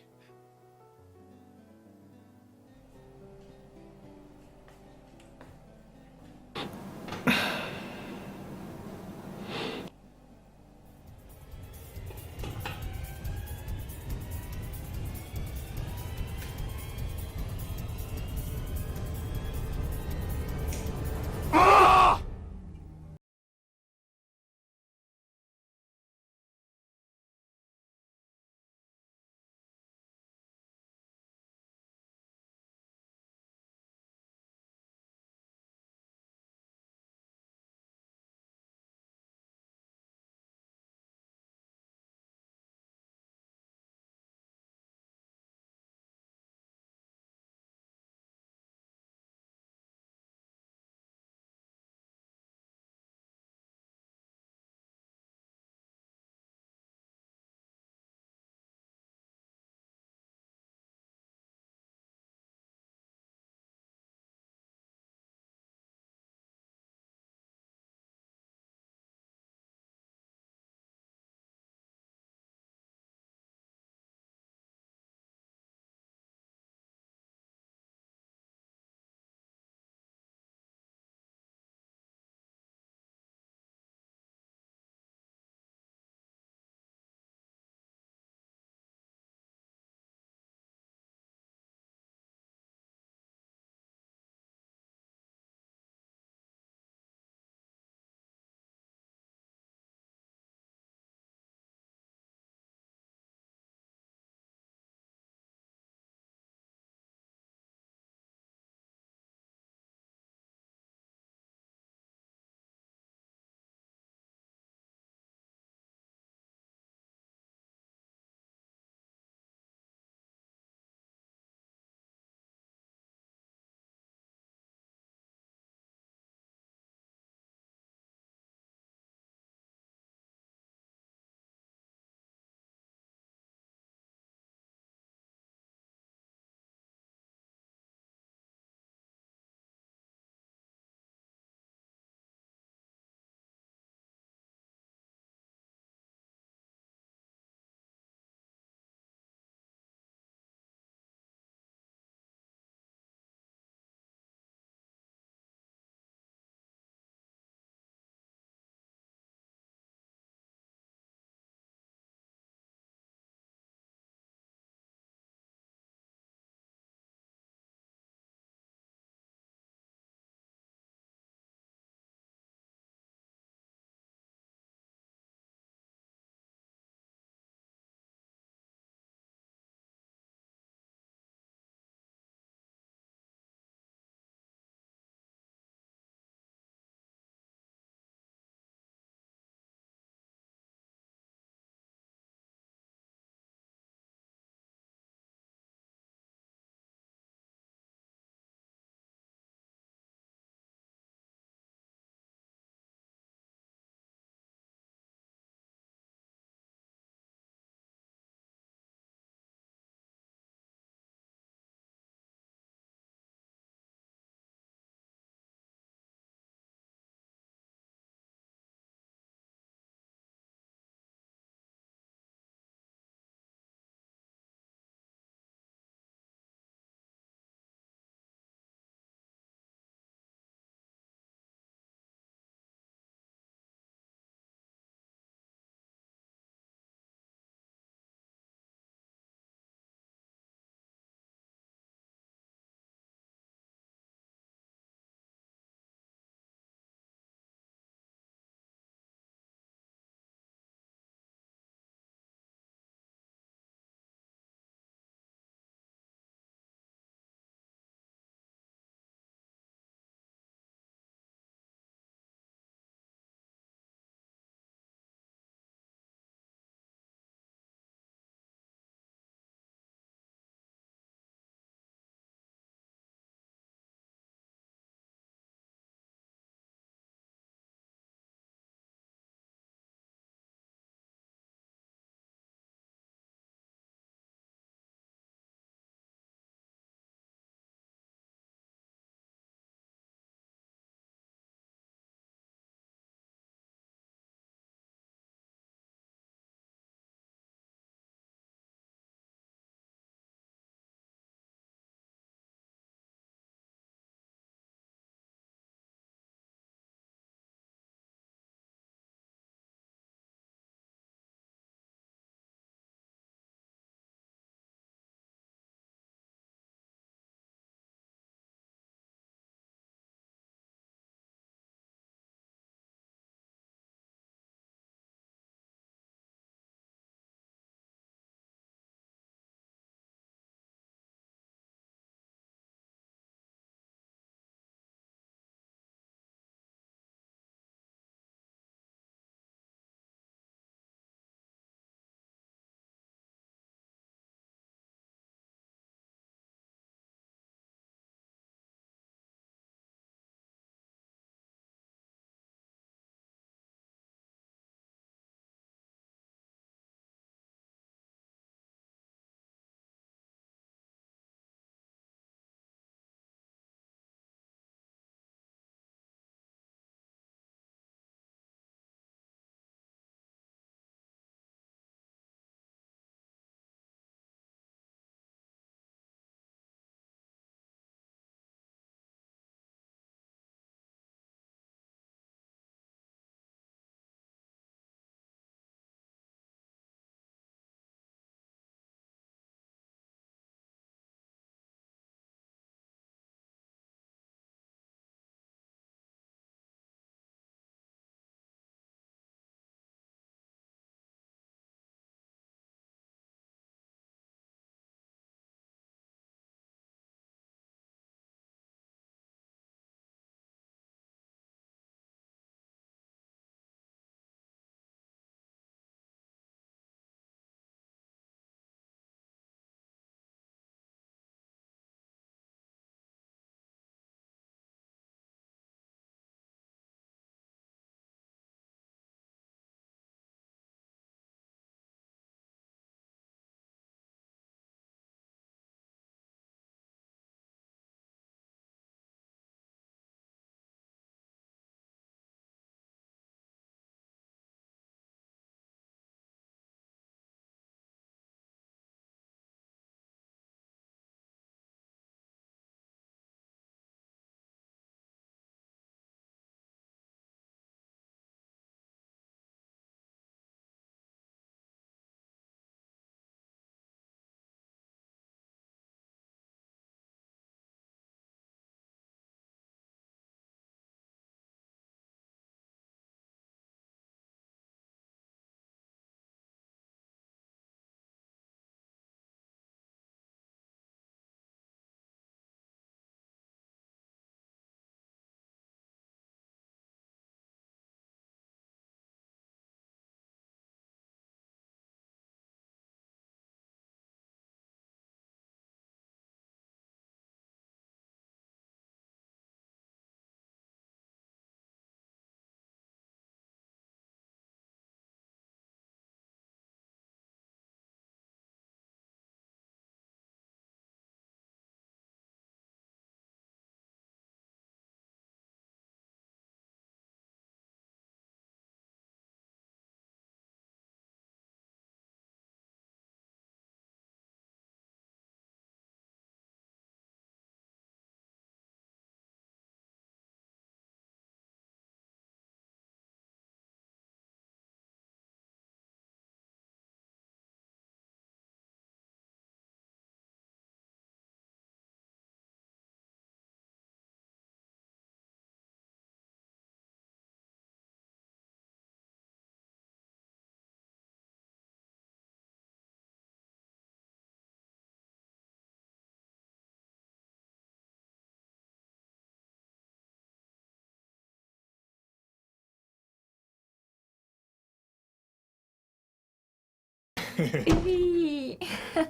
Speaker 7: Oui.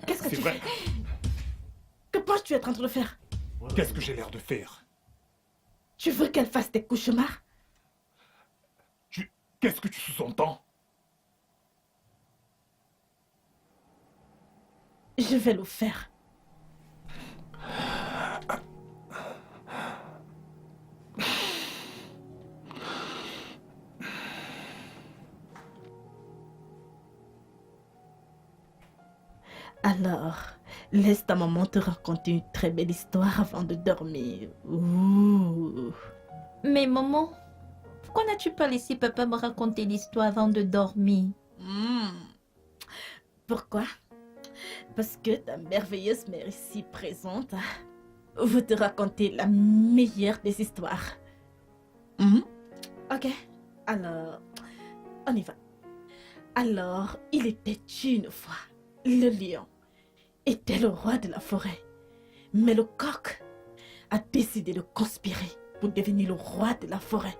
Speaker 4: Qu'est-ce que
Speaker 2: C'est
Speaker 4: tu
Speaker 2: vrai.
Speaker 4: fais? Que penses-tu être en train de faire?
Speaker 2: Qu'est-ce que j'ai l'air de faire?
Speaker 4: Tu veux qu'elle fasse des cauchemars?
Speaker 2: Qu'est-ce que tu sous-entends?
Speaker 4: Je vais le faire. Alors, laisse ta maman te raconter une très belle histoire avant de dormir. Ouh.
Speaker 7: Mais maman, pourquoi n'as-tu pas laissé papa me raconter l'histoire avant de dormir?
Speaker 4: Pourquoi? Parce que ta merveilleuse mère ici présente veut te raconter la meilleure des histoires. Ok, alors, on y va. Alors, il était une fois, le lion était le roi de la forêt. Mais le coq a décidé de conspirer pour devenir le roi de la forêt.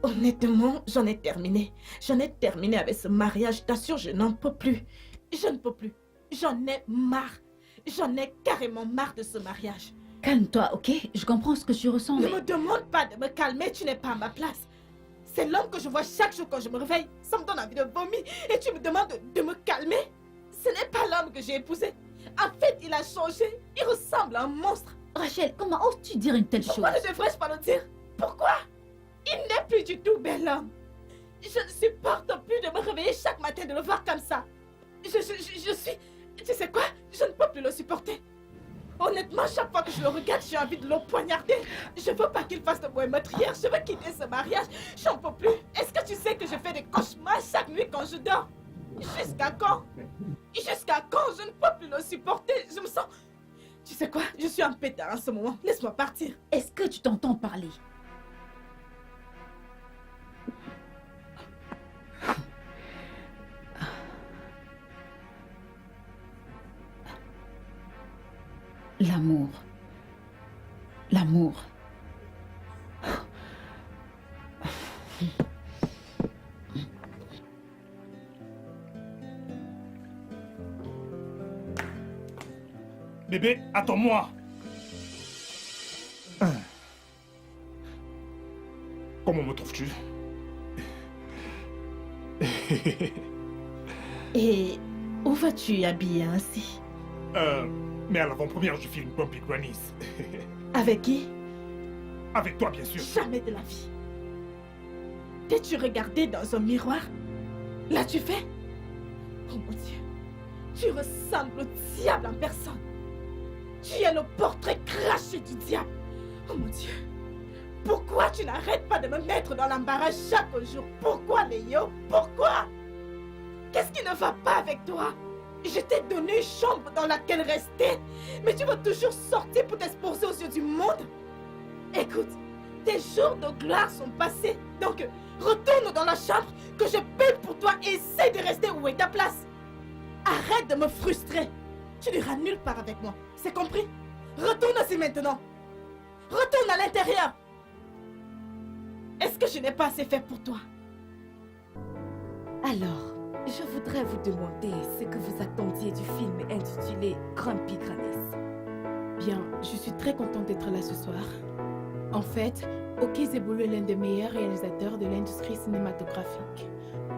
Speaker 4: Honnêtement, j'en ai terminé. J'en ai terminé avec ce mariage. Je t'assure, je n'en peux plus. Je ne peux plus. J'en ai marre. J'en ai carrément marre de ce mariage.
Speaker 3: Calme-toi, ok? Je comprends ce que tu ressens,
Speaker 4: Ne
Speaker 3: mais...
Speaker 4: me demande pas de me calmer, tu n'es pas à ma place. C'est l'homme que je vois chaque jour quand je me réveille. Ça me donne envie de vomir. Et tu me demandes de me calmer? Ce n'est pas l'homme que j'ai épousé. En fait, il a changé. Il ressemble à un monstre.
Speaker 3: Rachel, comment oses-tu dire une telle chose?
Speaker 4: Pourquoi ne devrais-je pas le dire? Pourquoi? Il n'est plus du tout bel homme. Je ne supporte plus de me réveiller chaque matin de le voir comme ça. Je suis... Tu sais quoi? Je ne peux plus le supporter. Honnêtement, chaque fois que je le regarde, j'ai envie de le poignarder. Je veux pas qu'il fasse de moi meurtrière. Je veux quitter ce mariage. J'en peux plus. Est-ce que tu sais que je fais des cauchemars chaque nuit quand je dors? Jusqu'à quand? Jusqu'à quand? Je ne peux plus le supporter. Je me sens... Tu sais quoi? Je suis en pétard en ce moment. Laisse-moi partir.
Speaker 3: Est-ce que tu t'entends parler? L'amour. L'amour.
Speaker 2: Bébé, attends-moi. Comment me trouves-tu?
Speaker 4: Et où vas-tu habiller ainsi?
Speaker 2: Mais à l'avant-première du film Bumpy Grannies.
Speaker 4: Avec qui?
Speaker 2: Avec toi, bien sûr.
Speaker 4: Jamais de la vie. T'es-tu regardé dans un miroir? L'as-tu fait? Oh mon Dieu. Tu ressembles au diable en personne. Tu es le portrait craché du diable. Oh mon Dieu. Pourquoi tu n'arrêtes pas de me mettre dans l'embarras chaque jour? Pourquoi, Léo? Pourquoi? Qu'est-ce qui ne va pas avec toi? Je t'ai donné une chambre dans laquelle rester, mais tu veux toujours sortir pour t'exposer aux yeux du monde? Écoute, tes jours de gloire sont passés, donc retourne dans la chambre que je paie pour toi et essaie de rester où est ta place. Arrête de me frustrer. Tu n'iras nulle part avec moi, c'est compris? Retourne aussi maintenant. Retourne à l'intérieur. Est-ce que je n'ai pas assez fait pour toi?
Speaker 1: Alors, je voudrais vous demander ce que vous attendiez du film intitulé Grumpy Grannies.
Speaker 8: Bien, je suis très contente d'être là ce soir. En fait, Oki Zebulu est l'un des meilleurs réalisateurs de l'industrie cinématographique.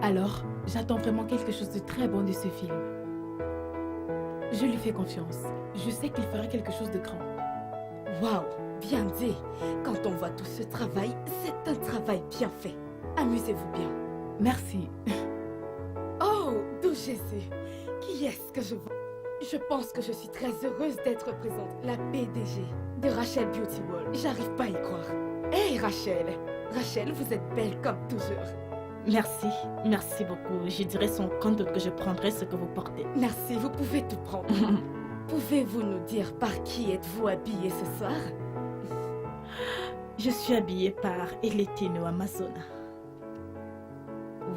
Speaker 8: Alors, j'attends vraiment quelque chose de très bon de ce film. Je lui fais confiance. Je sais qu'il fera quelque chose de grand.
Speaker 1: Waouh, bien dit. Quand on voit tout ce travail, c'est un travail bien fait. Amusez-vous bien.
Speaker 8: Merci.
Speaker 1: Oh, d'où Jésus. Qui est-ce que je vois? Je pense que je suis très heureuse d'être présente. La PDG de Rachel Beauty World. J'arrive pas à y croire. Hé Rachel. Rachel, vous êtes belle comme toujours.
Speaker 4: Merci, merci beaucoup. Je dirais sans compte que je prendrai ce que vous portez.
Speaker 1: Merci, vous pouvez tout prendre. Pouvez-vous nous dire par qui êtes-vous habillée ce soir?
Speaker 4: Je suis habillée par Eletino Amazona.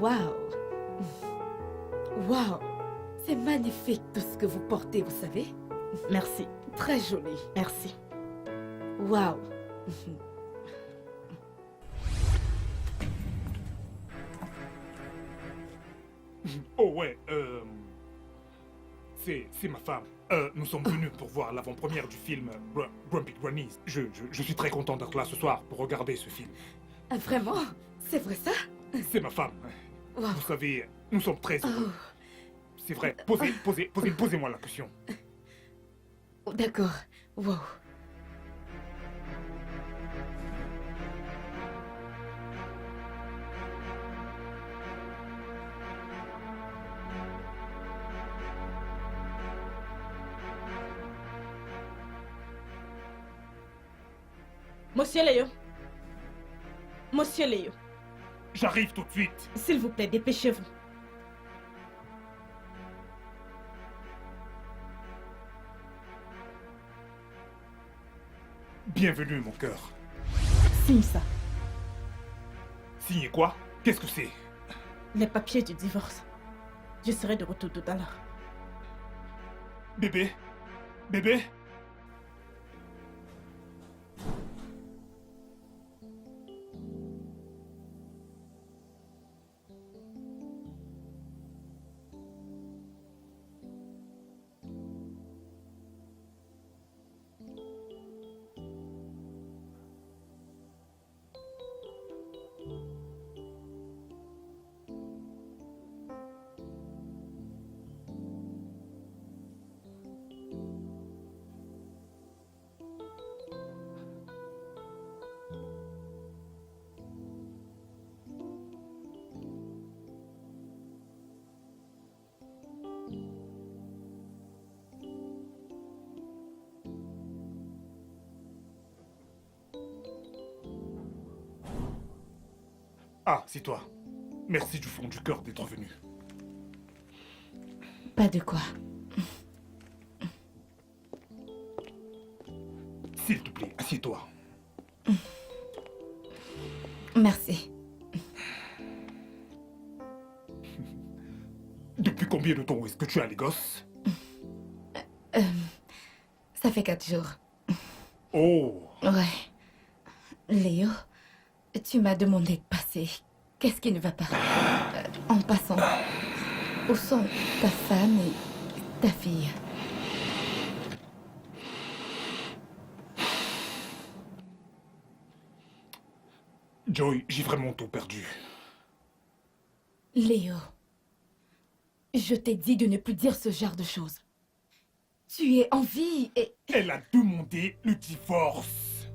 Speaker 1: Waouh. Waouh. C'est magnifique tout ce que vous portez, vous savez.
Speaker 4: Merci,
Speaker 1: Très joli.
Speaker 4: merci.
Speaker 1: Waouh.
Speaker 2: Oh ouais, c'est ma femme. Nous sommes venus pour voir l'avant-première du film Grumpy Grannies. Je suis très content d'être là ce soir pour regarder ce film.
Speaker 1: Ah, vraiment? C'est vrai ça?
Speaker 2: C'est ma femme.
Speaker 1: Wow.
Speaker 2: Vous savez, nous sommes très heureux.
Speaker 1: Oh,
Speaker 2: C'est vrai. Posez-moi la question.
Speaker 1: oh, d'accord. Wow.
Speaker 4: Monsieur Léo. Monsieur Léo,
Speaker 2: J'arrive tout de suite.
Speaker 4: s'il vous plaît, dépêchez-vous.
Speaker 2: Bienvenue, mon cœur.
Speaker 4: Signe ça.
Speaker 2: Signez quoi? Qu'est-ce que c'est?
Speaker 4: Les papiers du divorce. Je serai de retour tout à l'heure.
Speaker 2: Bébé? Bébé? Ah, c'est toi. Merci du fond du cœur d'être venu.
Speaker 1: Pas de quoi.
Speaker 2: S'il te plaît, assieds-toi.
Speaker 1: Merci.
Speaker 2: Depuis combien de temps est-ce que tu as les gosses?
Speaker 1: Ça fait 4 jours.
Speaker 2: Oh,
Speaker 1: Ouais. Léo, tu m'as demandé de passer. Qu'est-ce qui ne va pas? En passant, où sont ta femme et ta fille?
Speaker 2: Joy, j'ai vraiment tout perdu.
Speaker 1: Léo, je t'ai dit de ne plus dire ce genre de choses. Tu es en vie et...
Speaker 2: Elle a demandé le divorce.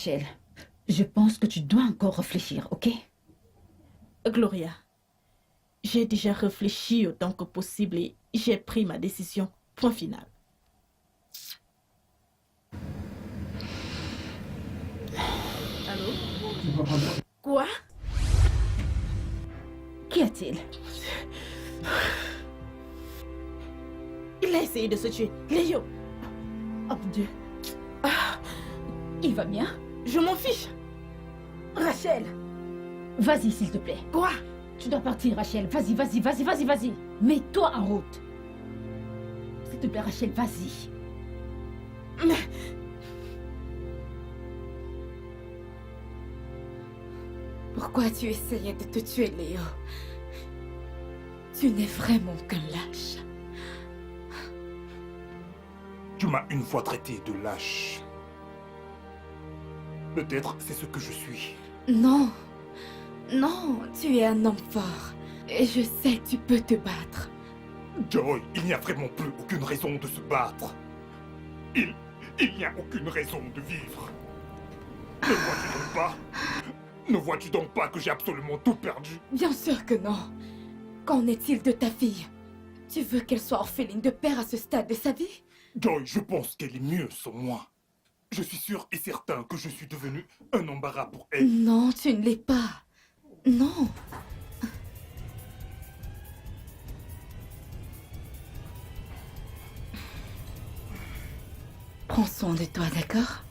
Speaker 3: Rachel, je pense que tu dois encore réfléchir, ok?
Speaker 4: Gloria, j'ai déjà réfléchi autant que possible et j'ai pris ma décision. Point final. Allô? Quoi?
Speaker 3: Qu'y a-t-il?
Speaker 4: Il a essayé de se tuer. Léo!
Speaker 3: Oh mon Dieu. Il va bien?
Speaker 4: Je m'en fiche.
Speaker 3: Rachel! Vas-y, s'il te plaît.
Speaker 4: Quoi?
Speaker 3: Tu dois partir, Rachel. Vas-y, vas-y, vas-y, vas-y, vas-y. Mets-toi en route. S'il te plaît, Rachel, vas-y.
Speaker 4: Mais...
Speaker 1: Pourquoi tu essayais de te tuer, Léo? Tu n'es vraiment qu'un lâche.
Speaker 2: Tu m'as une fois traité de lâche. Peut-être c'est ce que je suis.
Speaker 1: Non. Non, tu es un homme fort. Et je sais que tu peux te battre.
Speaker 2: Joy, il n'y a vraiment plus aucune raison de se battre. Il n'y a aucune raison de vivre. Ne vois-tu donc pas? Ne vois-tu donc pas que j'ai absolument tout perdu?
Speaker 1: Bien sûr que non. Qu'en est-il de ta fille? Tu veux qu'elle soit orpheline de père à ce stade de sa vie?
Speaker 2: Joy, je pense qu'elle est mieux sans moi. Je suis sûr et certain que je suis devenu un embarras pour elle.
Speaker 1: Non, tu ne l'es pas. Non. Prends soin de toi, d'accord?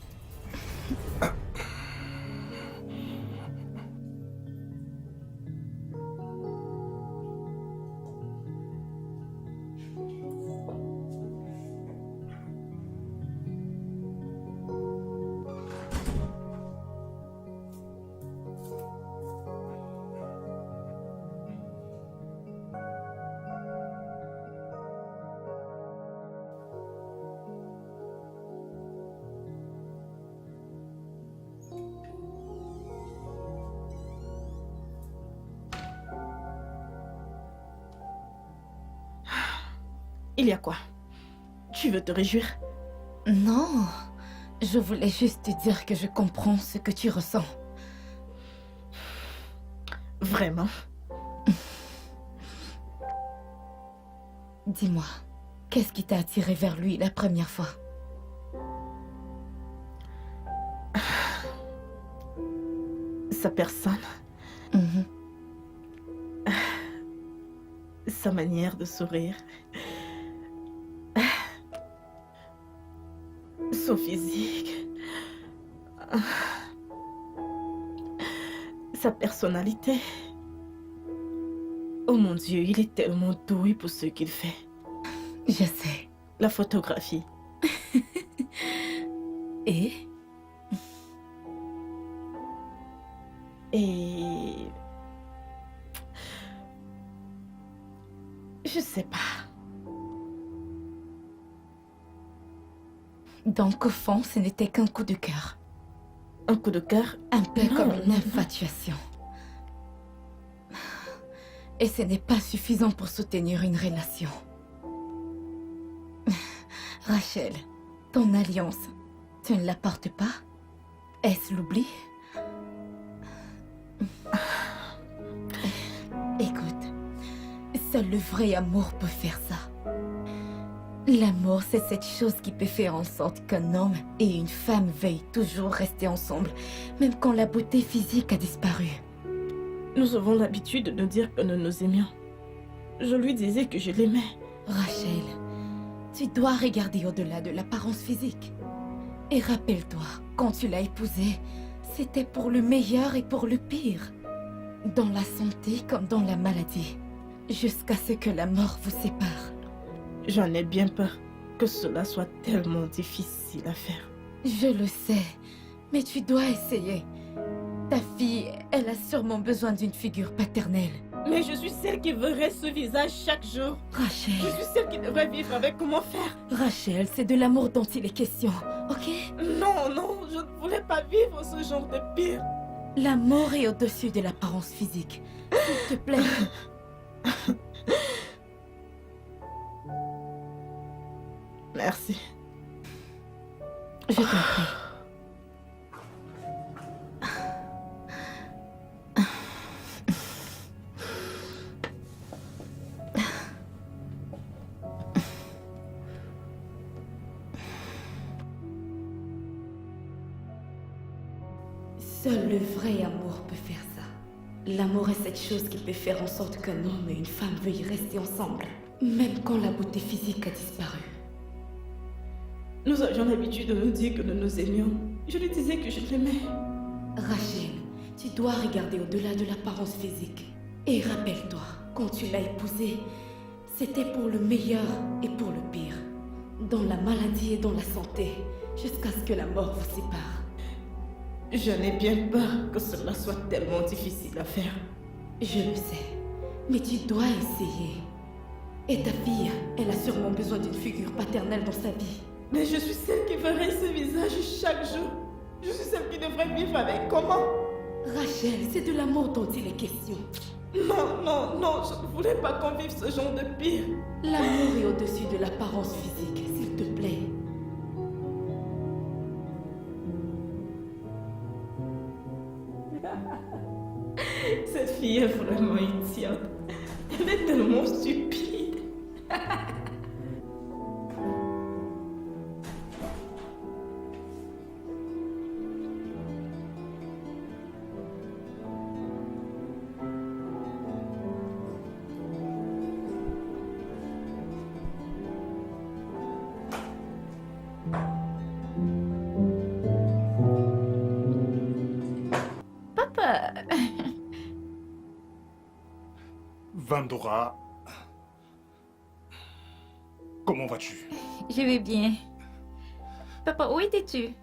Speaker 4: Il y a quoi? Tu veux te réjouir?
Speaker 1: Non. Je voulais juste te dire que je comprends ce que tu ressens.
Speaker 4: Vraiment?
Speaker 1: Dis-moi, qu'est-ce qui t'a attiré vers lui la première fois?
Speaker 4: Sa personne,
Speaker 1: Mhm.
Speaker 4: sa manière de sourire, son physique, sa personnalité. Oh mon Dieu, il est tellement doué pour ce qu'il fait.
Speaker 1: Je sais.
Speaker 4: La photographie.
Speaker 1: Et?
Speaker 4: Et... je sais pas.
Speaker 1: Donc au fond, ce n'était qu'un coup de cœur.
Speaker 4: Un coup de cœur?
Speaker 1: Un peu
Speaker 4: Non,
Speaker 1: comme une
Speaker 4: non.
Speaker 1: infatuation. Et ce n'est pas suffisant pour soutenir une relation. Rachel, ton alliance, tu ne la portes pas? Est-ce l'oubli? Écoute, seul le vrai amour peut faire ça. L'amour, c'est cette chose qui peut faire en sorte qu'un homme et une femme veuillent toujours rester ensemble, même quand la beauté physique a disparu.
Speaker 4: Nous avons l'habitude de dire que nous nous aimions. Je lui disais que je l'aimais.
Speaker 1: Rachel, tu dois regarder au-delà de l'apparence physique. Et rappelle-toi, quand tu l'as épousé, c'était pour le meilleur et pour le pire. Dans la santé comme dans la maladie. Jusqu'à ce que la mort vous sépare.
Speaker 4: J'en ai bien peur que cela soit tellement difficile à faire.
Speaker 1: Je le sais, mais tu dois essayer. Ta fille, elle a sûrement besoin d'une figure paternelle.
Speaker 4: Mais je suis celle qui verrait ce visage chaque jour.
Speaker 1: Rachel,
Speaker 4: Je suis celle qui devrait vivre avec comment faire.
Speaker 1: Rachel, c'est de l'amour dont il est question, ok?
Speaker 4: Non, non, je ne voulais pas vivre ce genre de pire.
Speaker 1: L'amour est au-dessus de l'apparence physique. S'il te plaît.
Speaker 4: Merci.
Speaker 1: Je t'en prie. Seul le vrai amour peut faire ça. L'amour est cette chose qui peut faire en sorte qu'un homme et une femme veuillent rester ensemble, même quand la beauté physique a disparu.
Speaker 4: Nous avions l'habitude de nous dire que nous nous aimions. Je lui disais que je l'aimais.
Speaker 1: Rachel, tu dois regarder au-delà de l'apparence physique. Et rappelle-toi, quand tu l'as épousé, c'était pour le meilleur et pour le pire. Dans la maladie et dans la santé, jusqu'à ce que la mort vous sépare.
Speaker 4: Je n'ai bien peur que cela soit tellement difficile à faire.
Speaker 1: Je le sais, mais tu dois essayer. Et ta fille, elle a sûrement besoin d'une figure paternelle dans sa vie.
Speaker 4: Mais je suis celle qui verrait ce visage chaque jour. Je suis celle qui devrait vivre avec. Comment?
Speaker 1: Rachel, c'est de l'amour dont il est question.
Speaker 4: Non, non, non, je ne voulais pas qu'on vive ce genre de pire.
Speaker 1: L'amour est au-dessus de l'apparence physique, s'il te plaît.
Speaker 4: Cette fille est vraiment idiote. Elle est tellement stupide.
Speaker 3: Papa,
Speaker 2: Vandora, comment vas-tu?
Speaker 3: je vais bien. Papa, où étais-tu?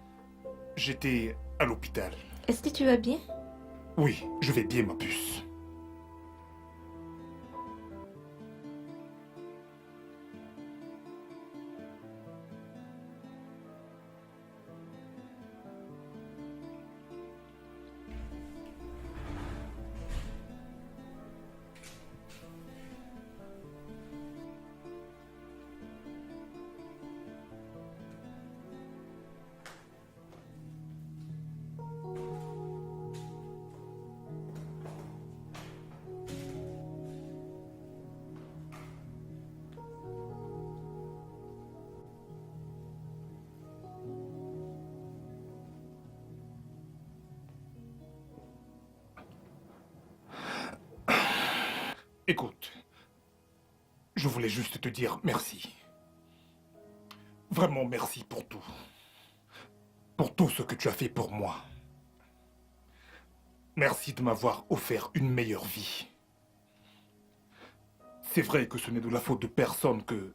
Speaker 2: J'étais à l'hôpital.
Speaker 3: Est-ce que tu vas bien?
Speaker 2: Oui, je vais bien, ma puce. Écoute, je voulais juste te dire merci. Vraiment merci pour tout. Pour tout ce que tu as fait pour moi. Merci de m'avoir offert une meilleure vie. C'est vrai que ce n'est de la faute de personne que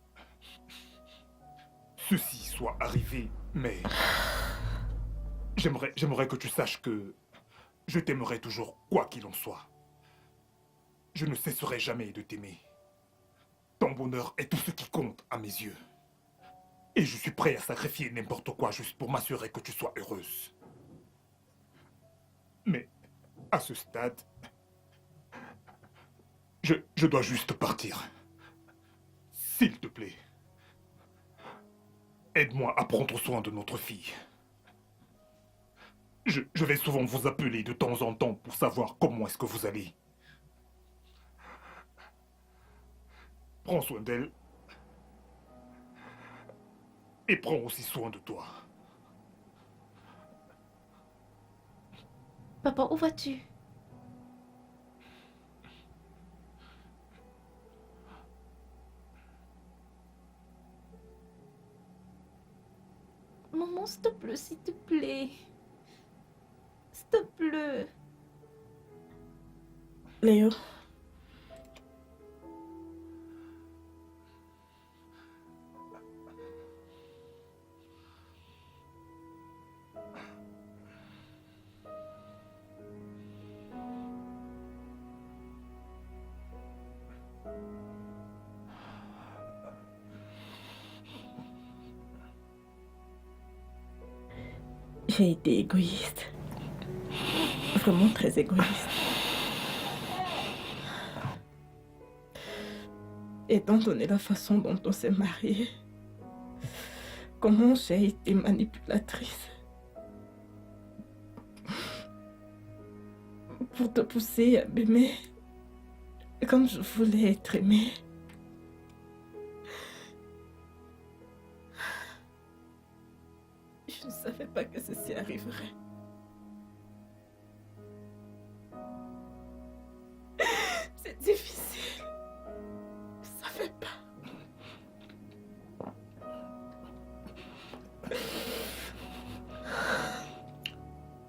Speaker 2: ceci soit arrivé, mais j'aimerais que tu saches que je t'aimerai toujours, quoi qu'il en soit. Je ne cesserai jamais de t'aimer. Ton bonheur est tout ce qui compte à mes yeux. Et je suis prêt à sacrifier n'importe quoi juste pour m'assurer que tu sois heureuse. Mais à ce stade, je dois juste partir. S'il te plaît, aide-moi à prendre soin de notre fille. Je vais souvent vous appeler de temps en temps pour savoir comment est-ce que vous allez. Prends soin d'elle. Et prends aussi soin de toi.
Speaker 3: Papa, où vas-tu? Maman, s'il te plaît, s'il te plaît. S'il te plaît.
Speaker 4: Léo, j'ai été égoïste. Vraiment très égoïste. Étant donné la façon dont on s'est mariés, comment j'ai été manipulatrice pour te pousser à m'aimer comme je voulais être aimée. Je ne savais pas que ceci arriverait. difficile. Je ne savais pas.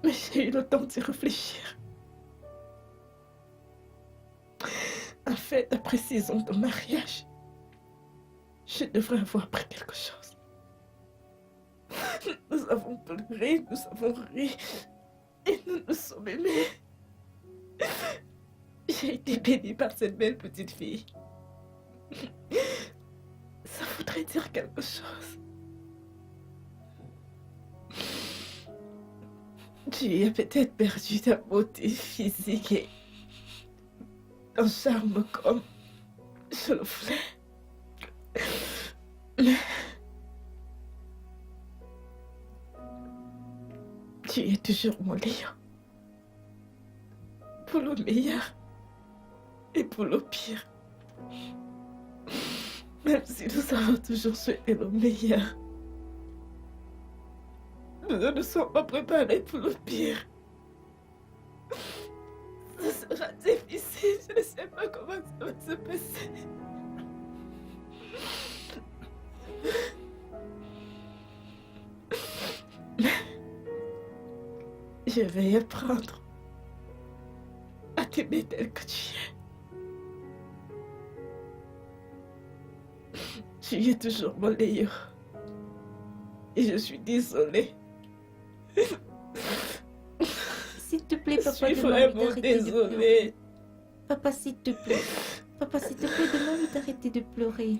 Speaker 4: Mais j'ai eu le temps d'y réfléchir. En fait, après 6 ans de mariage, je devrais avoir pris quelque chose. Nous avons pleuré, nous avons ri, et nous nous sommes aimés. J'ai été bénie par cette belle petite fille. Ça voudrait dire quelque chose. Tu as peut-être perdu ta beauté physique et un charme comme je le voulais. Mais tu es toujours mon lion. Pour le meilleur et pour le pire. Même si nous avons toujours souhaité le meilleur, nous ne nous sommes pas préparés pour le pire. Ce sera difficile, je ne sais pas comment ça va se passer. Je vais apprendre à t'aimer tel que tu es. Tu es toujours mon Léo. Et je suis désolée.
Speaker 3: S'il te plaît,
Speaker 4: Je
Speaker 3: papa,
Speaker 4: suis
Speaker 3: demande-lui
Speaker 4: vraiment
Speaker 3: d'arrêter de pleurer.
Speaker 4: désolée.
Speaker 3: Papa, s'il te plaît. Papa, s'il te plaît, demande-lui d'arrêter de pleurer.